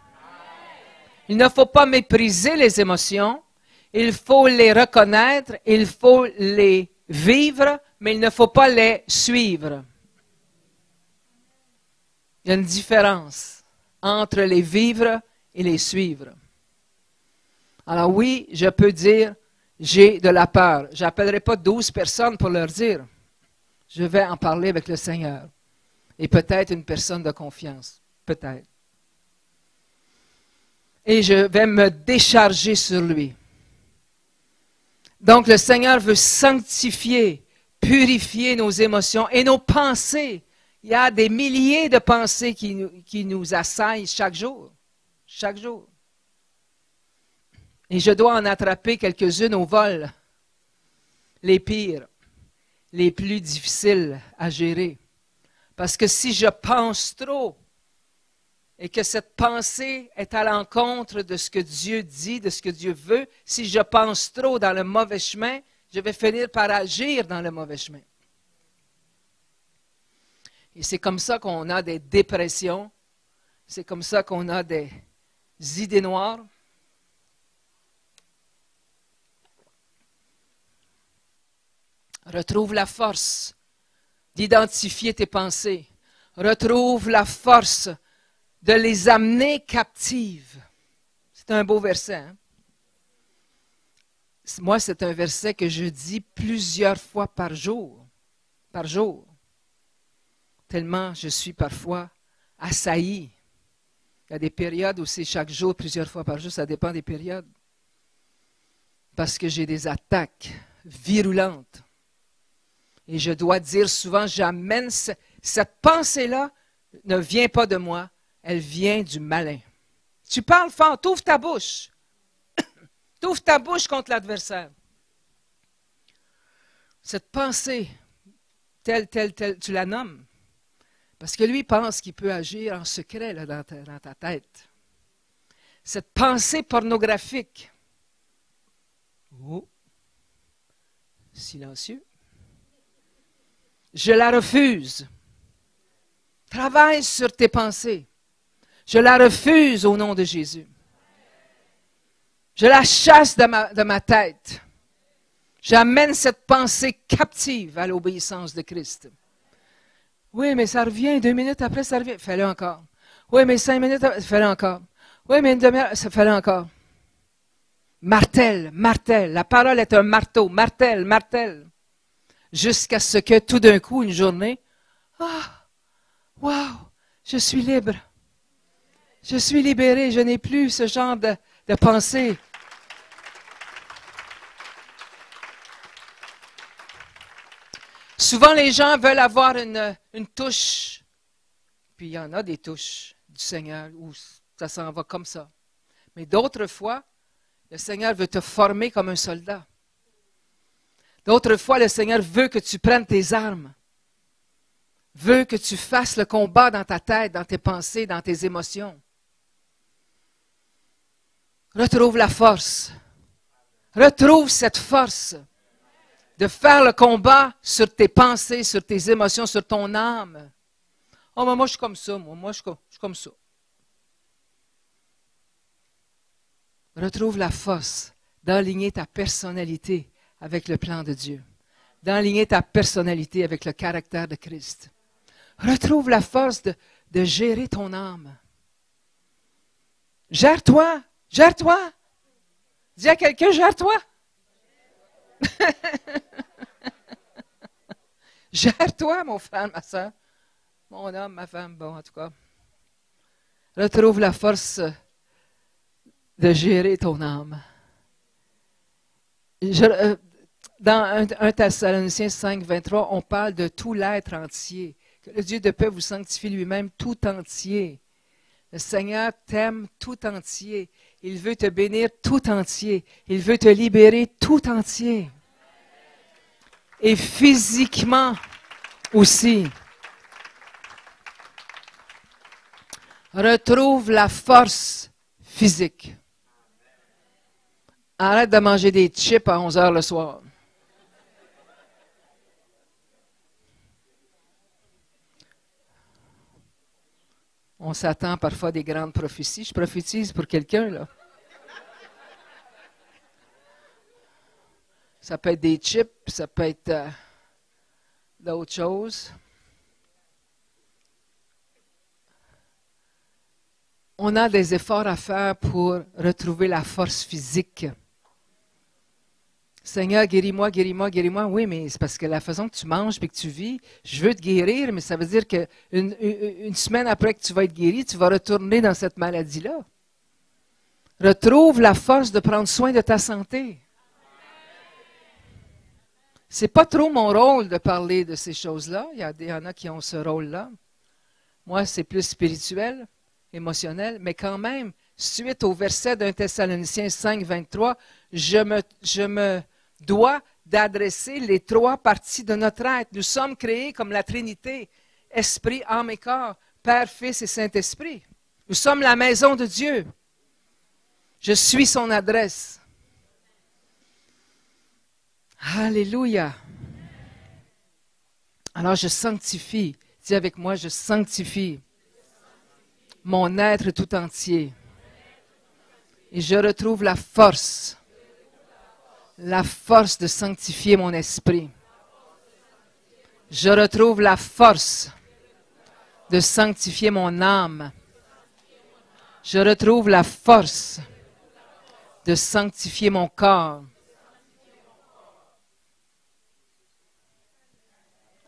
Il ne faut pas mépriser les émotions, il faut les reconnaître, il faut les vivre, mais il ne faut pas les suivre. Il y a une différence entre les vivre et les suivre. Alors oui, je peux dire, j'ai de la peur. Je n'appellerai pas 12 personnes pour leur dire. Je vais en parler avec le Seigneur. Et peut-être une personne de confiance. Peut-être. Et je vais me décharger sur lui. Donc le Seigneur veut sanctifier, purifier nos émotions et nos pensées. Il y a des milliers de pensées qui nous assaillent chaque jour. Chaque jour. Et je dois en attraper quelques-unes au vol. Les pires, les plus difficiles à gérer. Parce que si je pense trop et que cette pensée est à l'encontre de ce que Dieu dit, de ce que Dieu veut, si je pense trop dans le mauvais chemin, je vais finir par agir dans le mauvais chemin. Et c'est comme ça qu'on a des dépressions, c'est comme ça qu'on a des idées noires. Retrouve la force d'identifier tes pensées. Retrouve la force de les amener captives. C'est un beau verset, hein? Moi, c'est un verset que je dis plusieurs fois par jour. Par jour. Tellement je suis parfois assailli. Il y a des périodes où c'est chaque jour, plusieurs fois par jour, ça dépend des périodes. Parce que j'ai des attaques virulentes. Et je dois dire souvent, j'amène cette pensée-là, ne vient pas de moi, elle vient du malin. Tu parles fort, t'ouvres ta bouche. T'ouvres ta bouche contre l'adversaire. Cette pensée, telle, tu la nommes. Parce que lui pense qu'il peut agir en secret là, dans ta tête. Cette pensée pornographique. Oh, silencieux. Je la refuse. Travaille sur tes pensées. Je la refuse au nom de Jésus. Je la chasse de ma tête. J'amène cette pensée captive à l'obéissance de Christ. Oui, mais ça revient 2 minutes après, ça revient. Fais-le encore. Oui, mais 5 minutes après, fais-le encore. Oui, mais une demi-heure, ça fait-le encore. Martèle, martèle. La parole est un marteau. Martèle, martèle. Jusqu'à ce que tout d'un coup, une journée, wow, je suis libre. Je suis libéré. Je n'ai plus ce genre de pensée. Souvent, les gens veulent avoir une touche. Puis il y en a des touches du Seigneur où ça s'en va comme ça. Mais d'autres fois, le Seigneur veut te former comme un soldat. D'autres fois, le Seigneur veut que tu prennes tes armes. Veut que tu fasses le combat dans ta tête, dans tes pensées, dans tes émotions. Retrouve la force. Retrouve cette force de faire le combat sur tes pensées, sur tes émotions, sur ton âme. Oh, mais moi, je suis comme ça. Moi, je suis comme ça. Retrouve la force d'aligner ta personnalité avec le plan de Dieu. D'aligner ta personnalité avec le caractère de Christ. Retrouve la force de gérer ton âme. Gère-toi. Gère-toi. Dis à quelqu'un, gère-toi. Gère-toi, mon frère, ma soeur. Mon homme, ma femme, bon, en tout cas. Retrouve la force de gérer ton âme. Dans 1 Thessaloniciens 5, 23, on parle de tout l'être entier. Que le Dieu de paix vous sanctifie lui-même tout entier. Le Seigneur t'aime tout entier. Il veut te bénir tout entier. Il veut te libérer tout entier. Et physiquement aussi. Retrouve la force physique. Arrête de manger des chips à 11 heures le soir. On s'attend parfois à des grandes prophéties. Je prophétise pour quelqu'un, là. Ça peut être des chips, ça peut être d'autres choses. On a des efforts à faire pour retrouver la force physique. Seigneur, guéris-moi, guéris-moi, guéris-moi. Oui, mais c'est parce que la façon que tu manges et que tu vis, je veux te guérir, mais ça veut dire qu'une semaine après que tu vas être guéri, tu vas retourner dans cette maladie-là. Retrouve la force de prendre soin de ta santé. C'est pas trop mon rôle de parler de ces choses-là. Il y en a qui ont ce rôle-là. Moi, c'est plus spirituel, émotionnel, mais quand même, suite au verset d'un Thessaloniciens 5, 23, je me dois d'adresser les trois parties de notre être. Nous sommes créés comme la Trinité, Esprit, âme et corps, Père, Fils et Saint-Esprit. Nous sommes la maison de Dieu. Je suis son adresse. Alléluia. Alors je sanctifie. Dis avec moi, je sanctifie mon être tout entier. Et je retrouve la force de sanctifier mon esprit. Je retrouve la force de sanctifier mon âme. Je retrouve la force de sanctifier mon corps.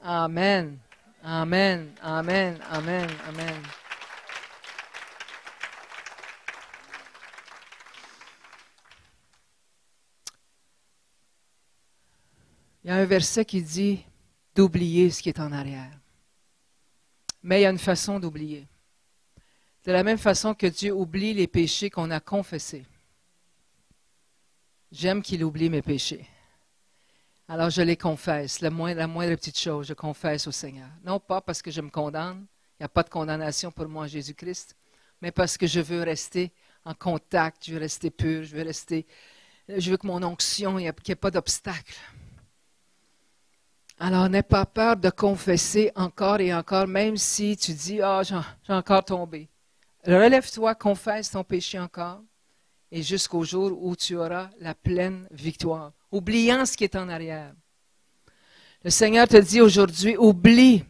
Amen. Amen. Amen. Amen. Amen. Il y a un verset qui dit d'oublier ce qui est en arrière. Mais il y a une façon d'oublier. De la même façon que Dieu oublie les péchés qu'on a confessés. J'aime qu'il oublie mes péchés. Alors je les confesse, la moindre petite chose, je confesse au Seigneur. Non pas parce que je me condamne, il n'y a pas de condamnation pour moi en Jésus-Christ, mais parce que je veux rester en contact, je veux rester pur, je veux que mon onction, qu'il n'y ait pas d'obstacle. Alors n'aie pas peur de confesser encore et encore, même si tu dis, ah, j'ai encore tombé. Relève-toi, confesse ton péché encore, et jusqu'au jour où tu auras la pleine victoire, oubliant ce qui est en arrière. Le Seigneur te dit aujourd'hui, oublie.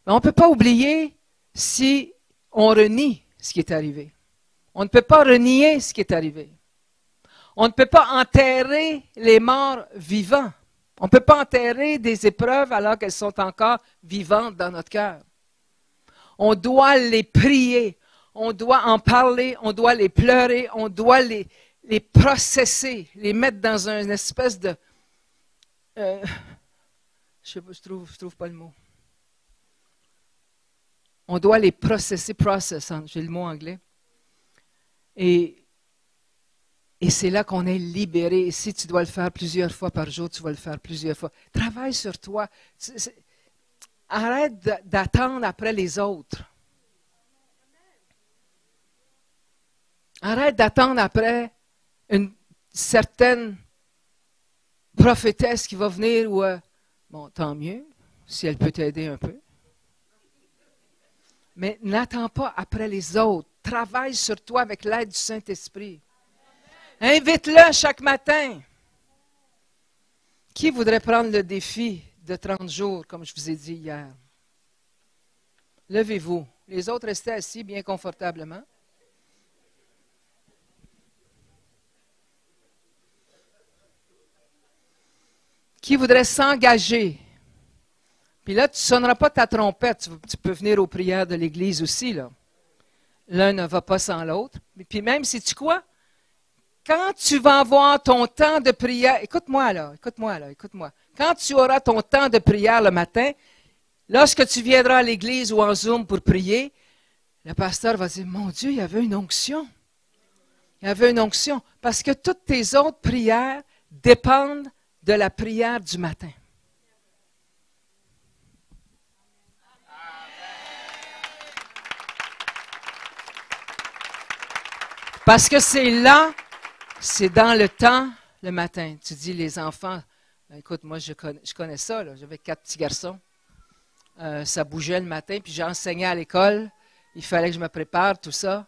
Mais on ne peut pas oublier si on renie ce qui est arrivé. On ne peut pas renier ce qui est arrivé. On ne peut pas enterrer les morts vivants. On ne peut pas enterrer des épreuves alors qu'elles sont encore vivantes dans notre cœur. On doit les prier. On doit en parler, on doit les pleurer, on doit les processer, les mettre dans une espèce de... je trouve pas le mot. On doit les processer, j'ai le mot anglais. Et c'est là qu'on est libéré. Et si tu dois le faire plusieurs fois par jour, tu vas le faire plusieurs fois. Travaille sur toi. Arrête d'attendre après les autres. Arrête d'attendre après une certaine prophétesse qui va venir ou bon, tant mieux, si elle peut t'aider un peu. Mais n'attends pas après les autres. Travaille sur toi avec l'aide du Saint-Esprit. Invite-le chaque matin. Qui voudrait prendre le défi de 30 jours, comme je vous ai dit hier? Levez-vous. Les autres restez assis bien confortablement. Qui voudrait s'engager? Puis là, tu ne sonneras pas ta trompette. Tu peux venir aux prières de l'Église aussi, là. L'un ne va pas sans l'autre. Puis même si tu crois, quand tu vas avoir ton temps de prière, écoute-moi là. Quand tu auras ton temps de prière le matin, lorsque tu viendras à l'Église ou en Zoom pour prier, le pasteur va dire, mon Dieu, il y avait une onction. Il y avait une onction. Parce que toutes tes autres prières dépendent de la prière du matin. Parce que c'est là, c'est dans le temps, le matin. Tu dis, les enfants, écoute, moi, je connais ça, là. J'avais 4 petits garçons. Ça bougeait le matin, puis j'enseignais à l'école. Il fallait que je me prépare, tout ça.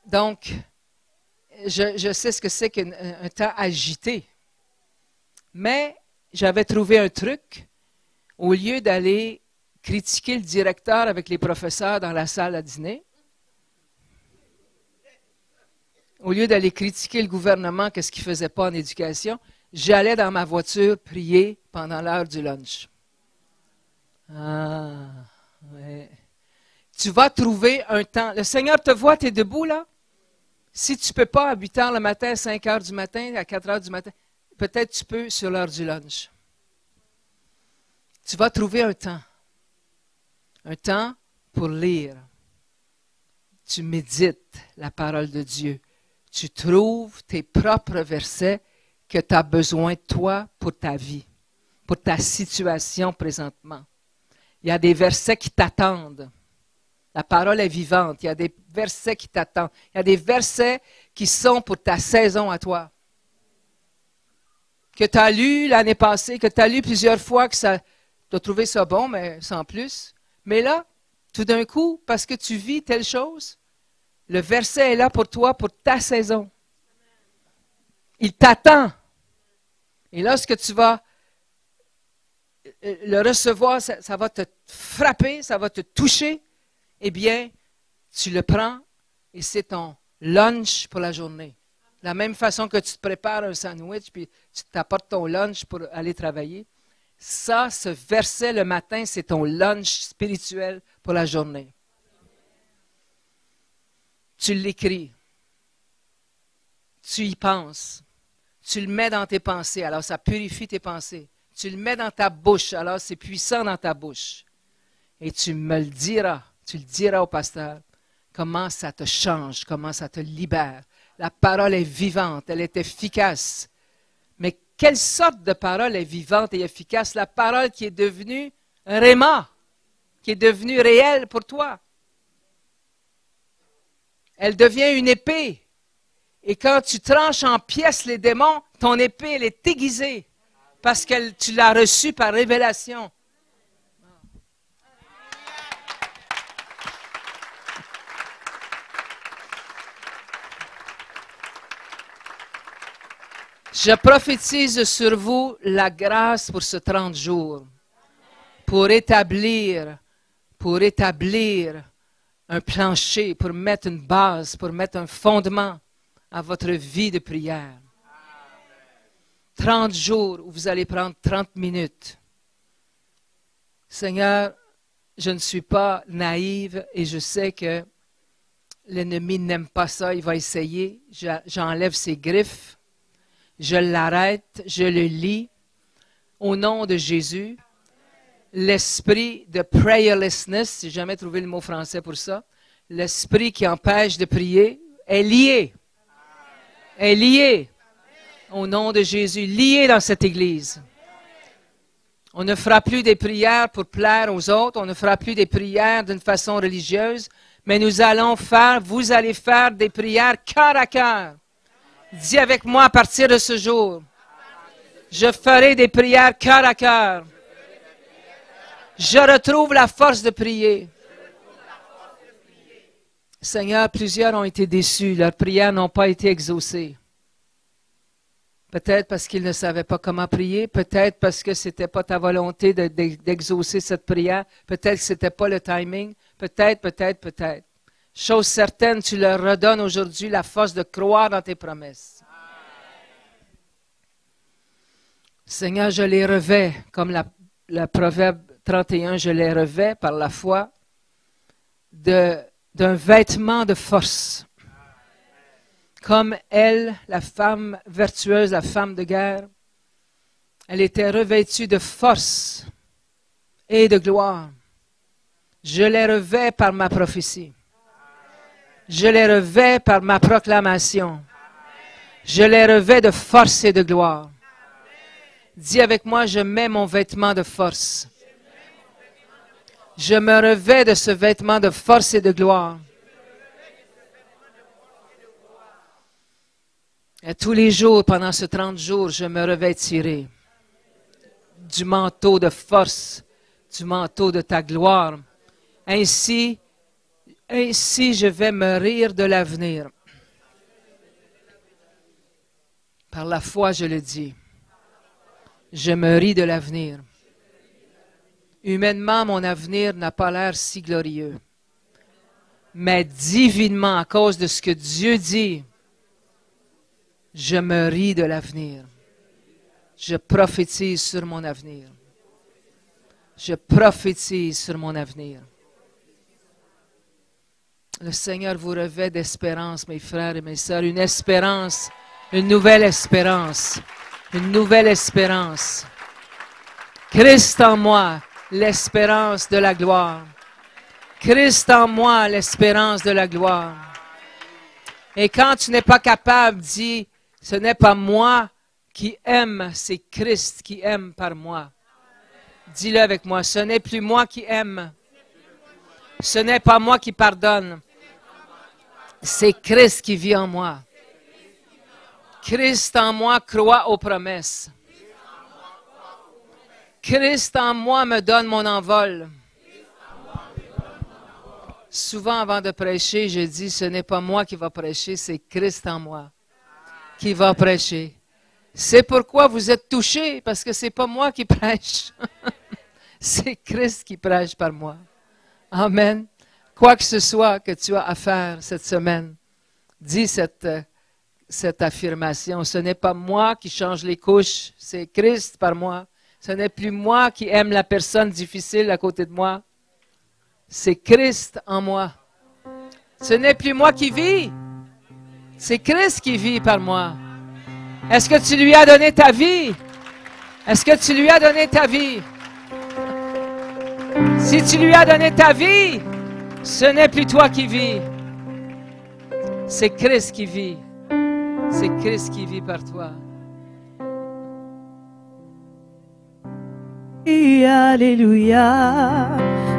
Donc, je sais ce que c'est qu'un temps agité. Mais j'avais trouvé un truc. Au lieu d'aller critiquer le directeur avec les professeurs dans la salle à dîner, au lieu d'aller critiquer le gouvernement, qu'est-ce qu'il ne faisait pas en éducation, j'allais dans ma voiture prier pendant l'heure du lunch. Ah, ouais. Tu vas trouver un temps. Le Seigneur te voit, tu es debout là. Si tu ne peux pas à 8 heures le matin, à 5 heures du matin, à 4 heures du matin, peut-être tu peux sur l'heure du lunch. Tu vas trouver un temps pour lire. Tu médites la parole de Dieu. Tu trouves tes propres versets que tu as besoin de toi pour ta vie, pour ta situation présentement. Il y a des versets qui t'attendent. La parole est vivante. Il y a des versets qui t'attendent. Il y a des versets qui sont pour ta saison à toi. Que tu as lu l'année passée, que tu as lu plusieurs fois, que tu as trouvé ça bon, mais sans plus. Mais là, tout d'un coup, parce que tu vis telle chose, le verset est là pour toi, pour ta saison. Il t'attend. Et lorsque tu vas le recevoir, ça va te frapper, ça va te toucher, eh bien, tu le prends et c'est ton lunch pour la journée. De la même façon que tu te prépares un sandwich puis tu t'apportes ton lunch pour aller travailler. Ça, ce verset le matin, c'est ton lunch spirituel pour la journée. Tu l'écris. Tu y penses. Tu le mets dans tes pensées, alors ça purifie tes pensées. Tu le mets dans ta bouche, alors c'est puissant dans ta bouche. Et tu me le diras, tu le diras au pasteur, comment ça te change, comment ça te libère. La parole est vivante, elle est efficace. Mais quelle sorte de parole est vivante et efficace? La parole qui est devenue réma, qui est devenue réelle pour toi. Elle devient une épée. Et quand tu tranches en pièces les démons, ton épée, elle est aiguisée parce que tu l'as reçue par révélation. Je prophétise sur vous la grâce pour ce 30 jours, pour établir un plancher, pour mettre une base, pour mettre un fondement à votre vie de prière. 30 jours où vous allez prendre 30 minutes. Seigneur, je ne suis pas naïve et je sais que l'ennemi n'aime pas ça, il va essayer. J'enlève ses griffes. Je l'arrête, je le lis au nom de Jésus. L'esprit de prayerlessness, j'ai jamais trouvé le mot français pour ça, l'esprit qui empêche de prier est lié. Est lié au nom de Jésus, lié dans cette église. On ne fera plus des prières pour plaire aux autres, on ne fera plus des prières d'une façon religieuse, mais vous allez faire des prières cœur à cœur. Dis avec moi à partir de ce jour, je ferai des prières cœur à cœur. Je retrouve la force de prier. Seigneur, plusieurs ont été déçus, leurs prières n'ont pas été exaucées. Peut-être parce qu'ils ne savaient pas comment prier, peut-être parce que ce n'était pas ta volonté d'exaucer cette prière, peut-être que ce n'était pas le timing, peut-être. Chose certaine, tu leur redonnes aujourd'hui la force de croire dans tes promesses. Seigneur, je les revais, comme le Proverbe 31, je les revais par la foi, d'un vêtement de force. Comme elle, la femme vertueuse, la femme de guerre, elle était revêtue de force et de gloire. Je les revais par ma prophétie. Je les revais par ma proclamation. Je les revais de force et de gloire. Dis avec moi, je mets mon vêtement de force. Je me revais de ce vêtement de force et de gloire. Et tous les jours, pendant ce 30 jours, je me revêtirai du manteau de force, du manteau de ta gloire. Ainsi, je vais me rire de l'avenir. Par la foi, je le dis. Je me ris de l'avenir. Humainement, mon avenir n'a pas l'air si glorieux. Mais divinement, à cause de ce que Dieu dit, je me ris de l'avenir. Je prophétise sur mon avenir. Je prophétise sur mon avenir. Le Seigneur vous revêt d'espérance, mes frères et mes sœurs, une espérance, une nouvelle espérance, une nouvelle espérance. Christ en moi, l'espérance de la gloire. Christ en moi, l'espérance de la gloire. Et quand tu n'es pas capable, dis, ce n'est pas moi qui aime, c'est Christ qui aime par moi. Dis-le avec moi, ce n'est plus moi qui aime. Ce n'est pas moi qui pardonne. C'est Christ qui vit en moi. Christ en moi croit aux promesses. Christ en moi me donne mon envol. Souvent avant de prêcher, je dis, ce n'est pas moi qui va prêcher, c'est Christ en moi qui va prêcher. C'est pourquoi vous êtes touchés, parce que ce n'est pas moi qui prêche. C'est Christ qui prêche par moi. Amen. Quoi que ce soit que tu as à faire cette semaine, dis cette affirmation. Ce n'est pas moi qui change les couches, c'est Christ par moi. Ce n'est plus moi qui aime la personne difficile à côté de moi. C'est Christ en moi. Ce n'est plus moi qui vis. C'est Christ qui vit par moi. Est-ce que tu lui as donné ta vie? Est-ce que tu lui as donné ta vie? Si tu lui as donné ta vie, ce n'est plus toi qui vis. C'est Christ qui vit. C'est Christ qui vit par toi. Alléluia,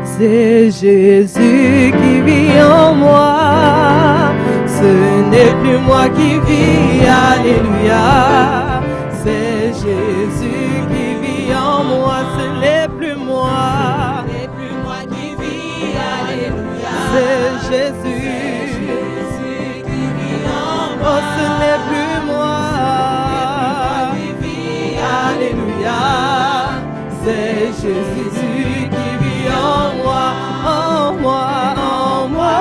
c'est Jésus qui vit en moi. Ce n'est plus moi qui vis, alléluia. C'est Jésus qui vit en moi, ce n'est plus moi. Ce n'est plus moi qui vis, alléluia. C'est Jésus qui vit en moi. Oh, ce n'est plus moi qui vis, alléluia. C'est Jésus qui vit en moi, en moi, en moi,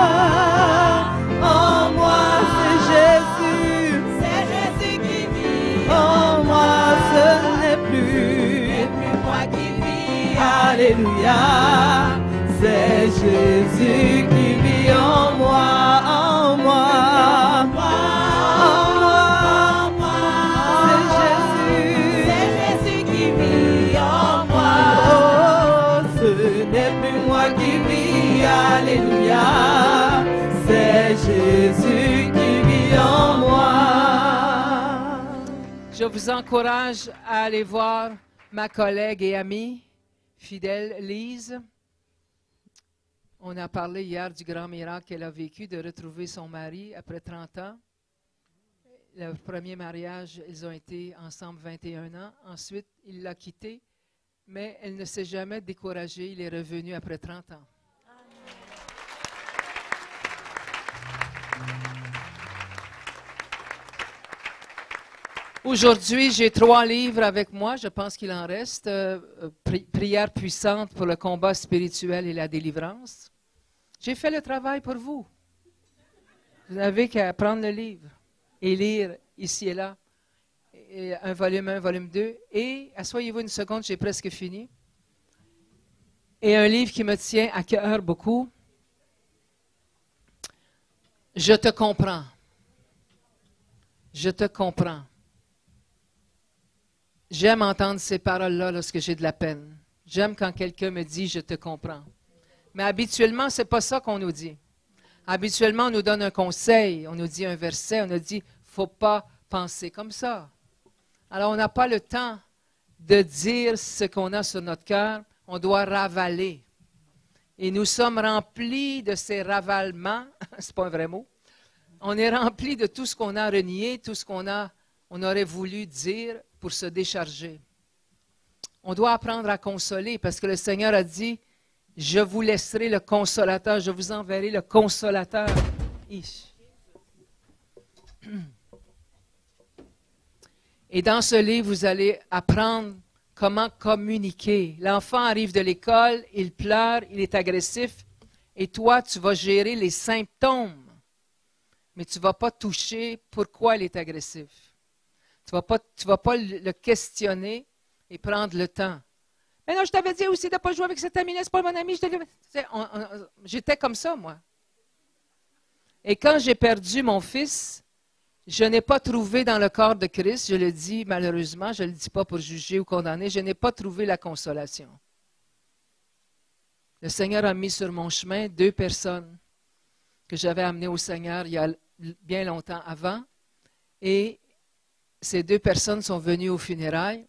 en moi, c'est Jésus qui vit en moi, ce n'est plus moi qui vis, alléluia, c'est Jésus qui vit en moi, en moi, en moi, en moi, c'est Jésus qui vit en moi. Ce n'est plus moi qui vis, alléluia, c'est Jésus qui vit en moi. Je vous encourage à aller voir ma collègue et amie fidèle Lise. On a parlé hier du grand miracle qu'elle a vécu de retrouver son mari après 30 ans. Le premier mariage, ils ont été ensemble 21 ans. Ensuite, il l'a quitté. Mais elle ne s'est jamais découragée. Il est revenu après 30 ans. Aujourd'hui, j'ai 3 livres avec moi. Je pense qu'il en reste. Prière puissante pour le combat spirituel et la délivrance. J'ai fait le travail pour vous. Vous n'avez qu'à prendre le livre et lire ici et là. Et un volume 1, volume 2, et asseyez-vous une seconde, j'ai presque fini. Et un livre qui me tient à cœur beaucoup. Je te comprends. Je te comprends. J'aime entendre ces paroles-là lorsque j'ai de la peine. J'aime quand quelqu'un me dit « je te comprends ». Mais habituellement, ce n'est pas ça qu'on nous dit. Habituellement, on nous donne un conseil, on nous dit un verset, on nous dit « il ne faut pas penser comme ça ». Alors, on n'a pas le temps de dire ce qu'on a sur notre cœur. On doit ravaler. Et nous sommes remplis de ces ravalements. Ce n'est pas un vrai mot. On est remplis de tout ce qu'on a renié, tout ce on aurait voulu dire pour se décharger. On doit apprendre à consoler parce que le Seigneur a dit, « Je vous laisserai le consolateur, je vous enverrai le consolateur. » Et dans ce livre, vous allez apprendre comment communiquer. L'enfant arrive de l'école, il pleure, il est agressif, et toi, tu vas gérer les symptômes, mais tu ne vas pas toucher pourquoi il est agressif. Tu ne vas pas le questionner et prendre le temps. Mais non, je t'avais dit aussi de ne pas jouer avec cet ami-là, c'est pas mon ami. J'étais comme ça, moi. Et quand j'ai perdu mon fils, Je n'ai pas trouvé dans le corps de Christ, je le dis malheureusement, je ne le dis pas pour juger ou condamner, je n'ai pas trouvé la consolation. Le Seigneur a mis sur mon chemin 2 personnes que j'avais amenées au Seigneur il y a bien longtemps avant. Et ces 2 personnes sont venues aux funérailles.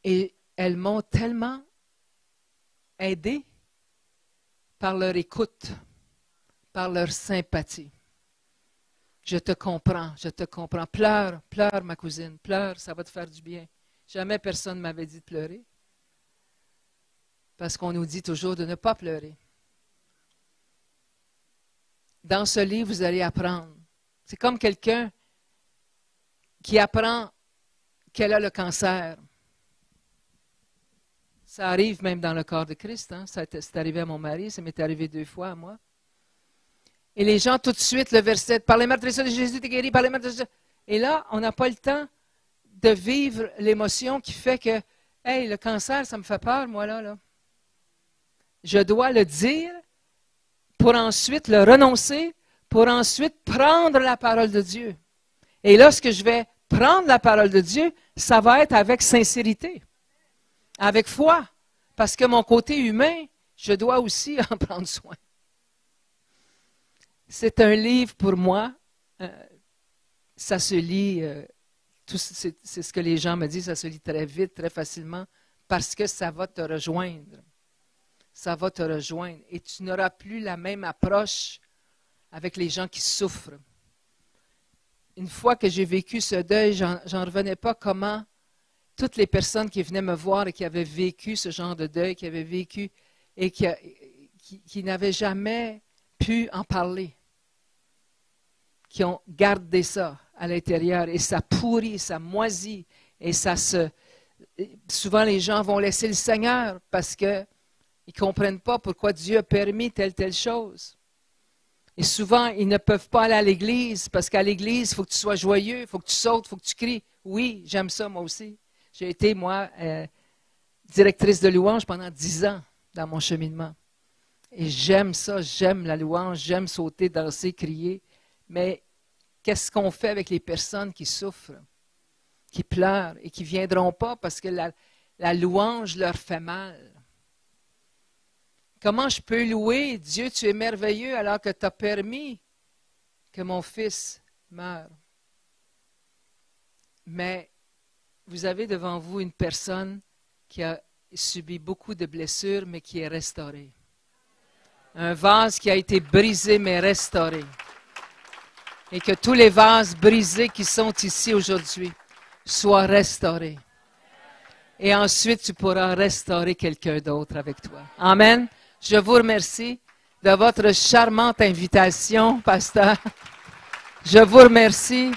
Et elles m'ont tellement aidé par leur écoute, par leur sympathie. Je te comprends, je te comprends. Pleure, pleure ma cousine, pleure, ça va te faire du bien. Jamais personne ne m'avait dit de pleurer. Parce qu'on nous dit toujours de ne pas pleurer. Dans ce livre, vous allez apprendre. C'est comme quelqu'un qui apprend qu'elle a le cancer. Ça arrive même dans le corps de Christ. Hein? C'est arrivé à mon mari, ça m'est arrivé 2 fois à moi. Et les gens, tout de suite, le verset, par les meurtrissures de Jésus, t'es guéri, par les meurtrissures. Et là, on n'a pas le temps de vivre l'émotion qui fait que, hey, le cancer, ça me fait peur, moi, là. Je dois le dire pour ensuite le renoncer, pour ensuite prendre la parole de Dieu. Et lorsque je vais prendre la parole de Dieu, ça va être avec sincérité, avec foi, parce que mon côté humain, je dois aussi en prendre soin. C'est un livre pour moi, ça se lit, c'est ce que les gens me disent, ça se lit très vite, très facilement, parce que ça va te rejoindre. Ça va te rejoindre. Et tu n'auras plus la même approche avec les gens qui souffrent. Une fois que j'ai vécu ce deuil, j'en revenais pas comment toutes les personnes qui venaient me voir et qui avaient vécu ce genre de deuil, qui avaient vécu et qui n'avaient jamais pu en parler, qui ont gardé ça à l'intérieur et ça pourrit, ça moisit et ça se... Souvent les gens vont laisser le Seigneur parce qu'ils ne comprennent pas pourquoi Dieu a permis telle chose. Et souvent, ils ne peuvent pas aller à l'église parce qu'à l'église, il faut que tu sois joyeux, il faut que tu sautes, il faut que tu cries. Oui, j'aime ça moi aussi. J'ai été, moi, directrice de louange pendant 10 ans dans mon cheminement. Et j'aime ça, j'aime la louange, j'aime sauter, danser, crier. Mais qu'est-ce qu'on fait avec les personnes qui souffrent, qui pleurent et qui ne viendront pas parce que la louange leur fait mal? Comment je peux louer Dieu, tu es merveilleux alors que tu as permis que mon fils meure? Mais vous avez devant vous une personne qui a subi beaucoup de blessures, mais qui est restaurée. Un vase qui a été brisé, mais restauré. Et que tous les vases brisés qui sont ici aujourd'hui soient restaurés. Et ensuite, tu pourras restaurer quelqu'un d'autre avec toi. Amen. Je vous remercie de votre charmante invitation, pasteur. Je vous remercie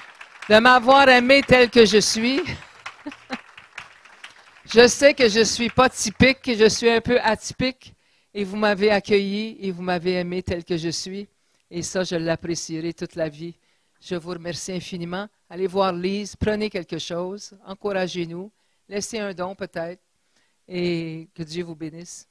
de m'avoir aimé tel que je suis. Je sais que je ne suis pas typique, que je suis un peu atypique, et vous m'avez accueilli et vous m'avez aimé tel que je suis. Et ça, je l'apprécierai toute la vie. Je vous remercie infiniment. Allez voir Lise, prenez quelque chose, encouragez-nous, laissez un don peut-être, et que Dieu vous bénisse.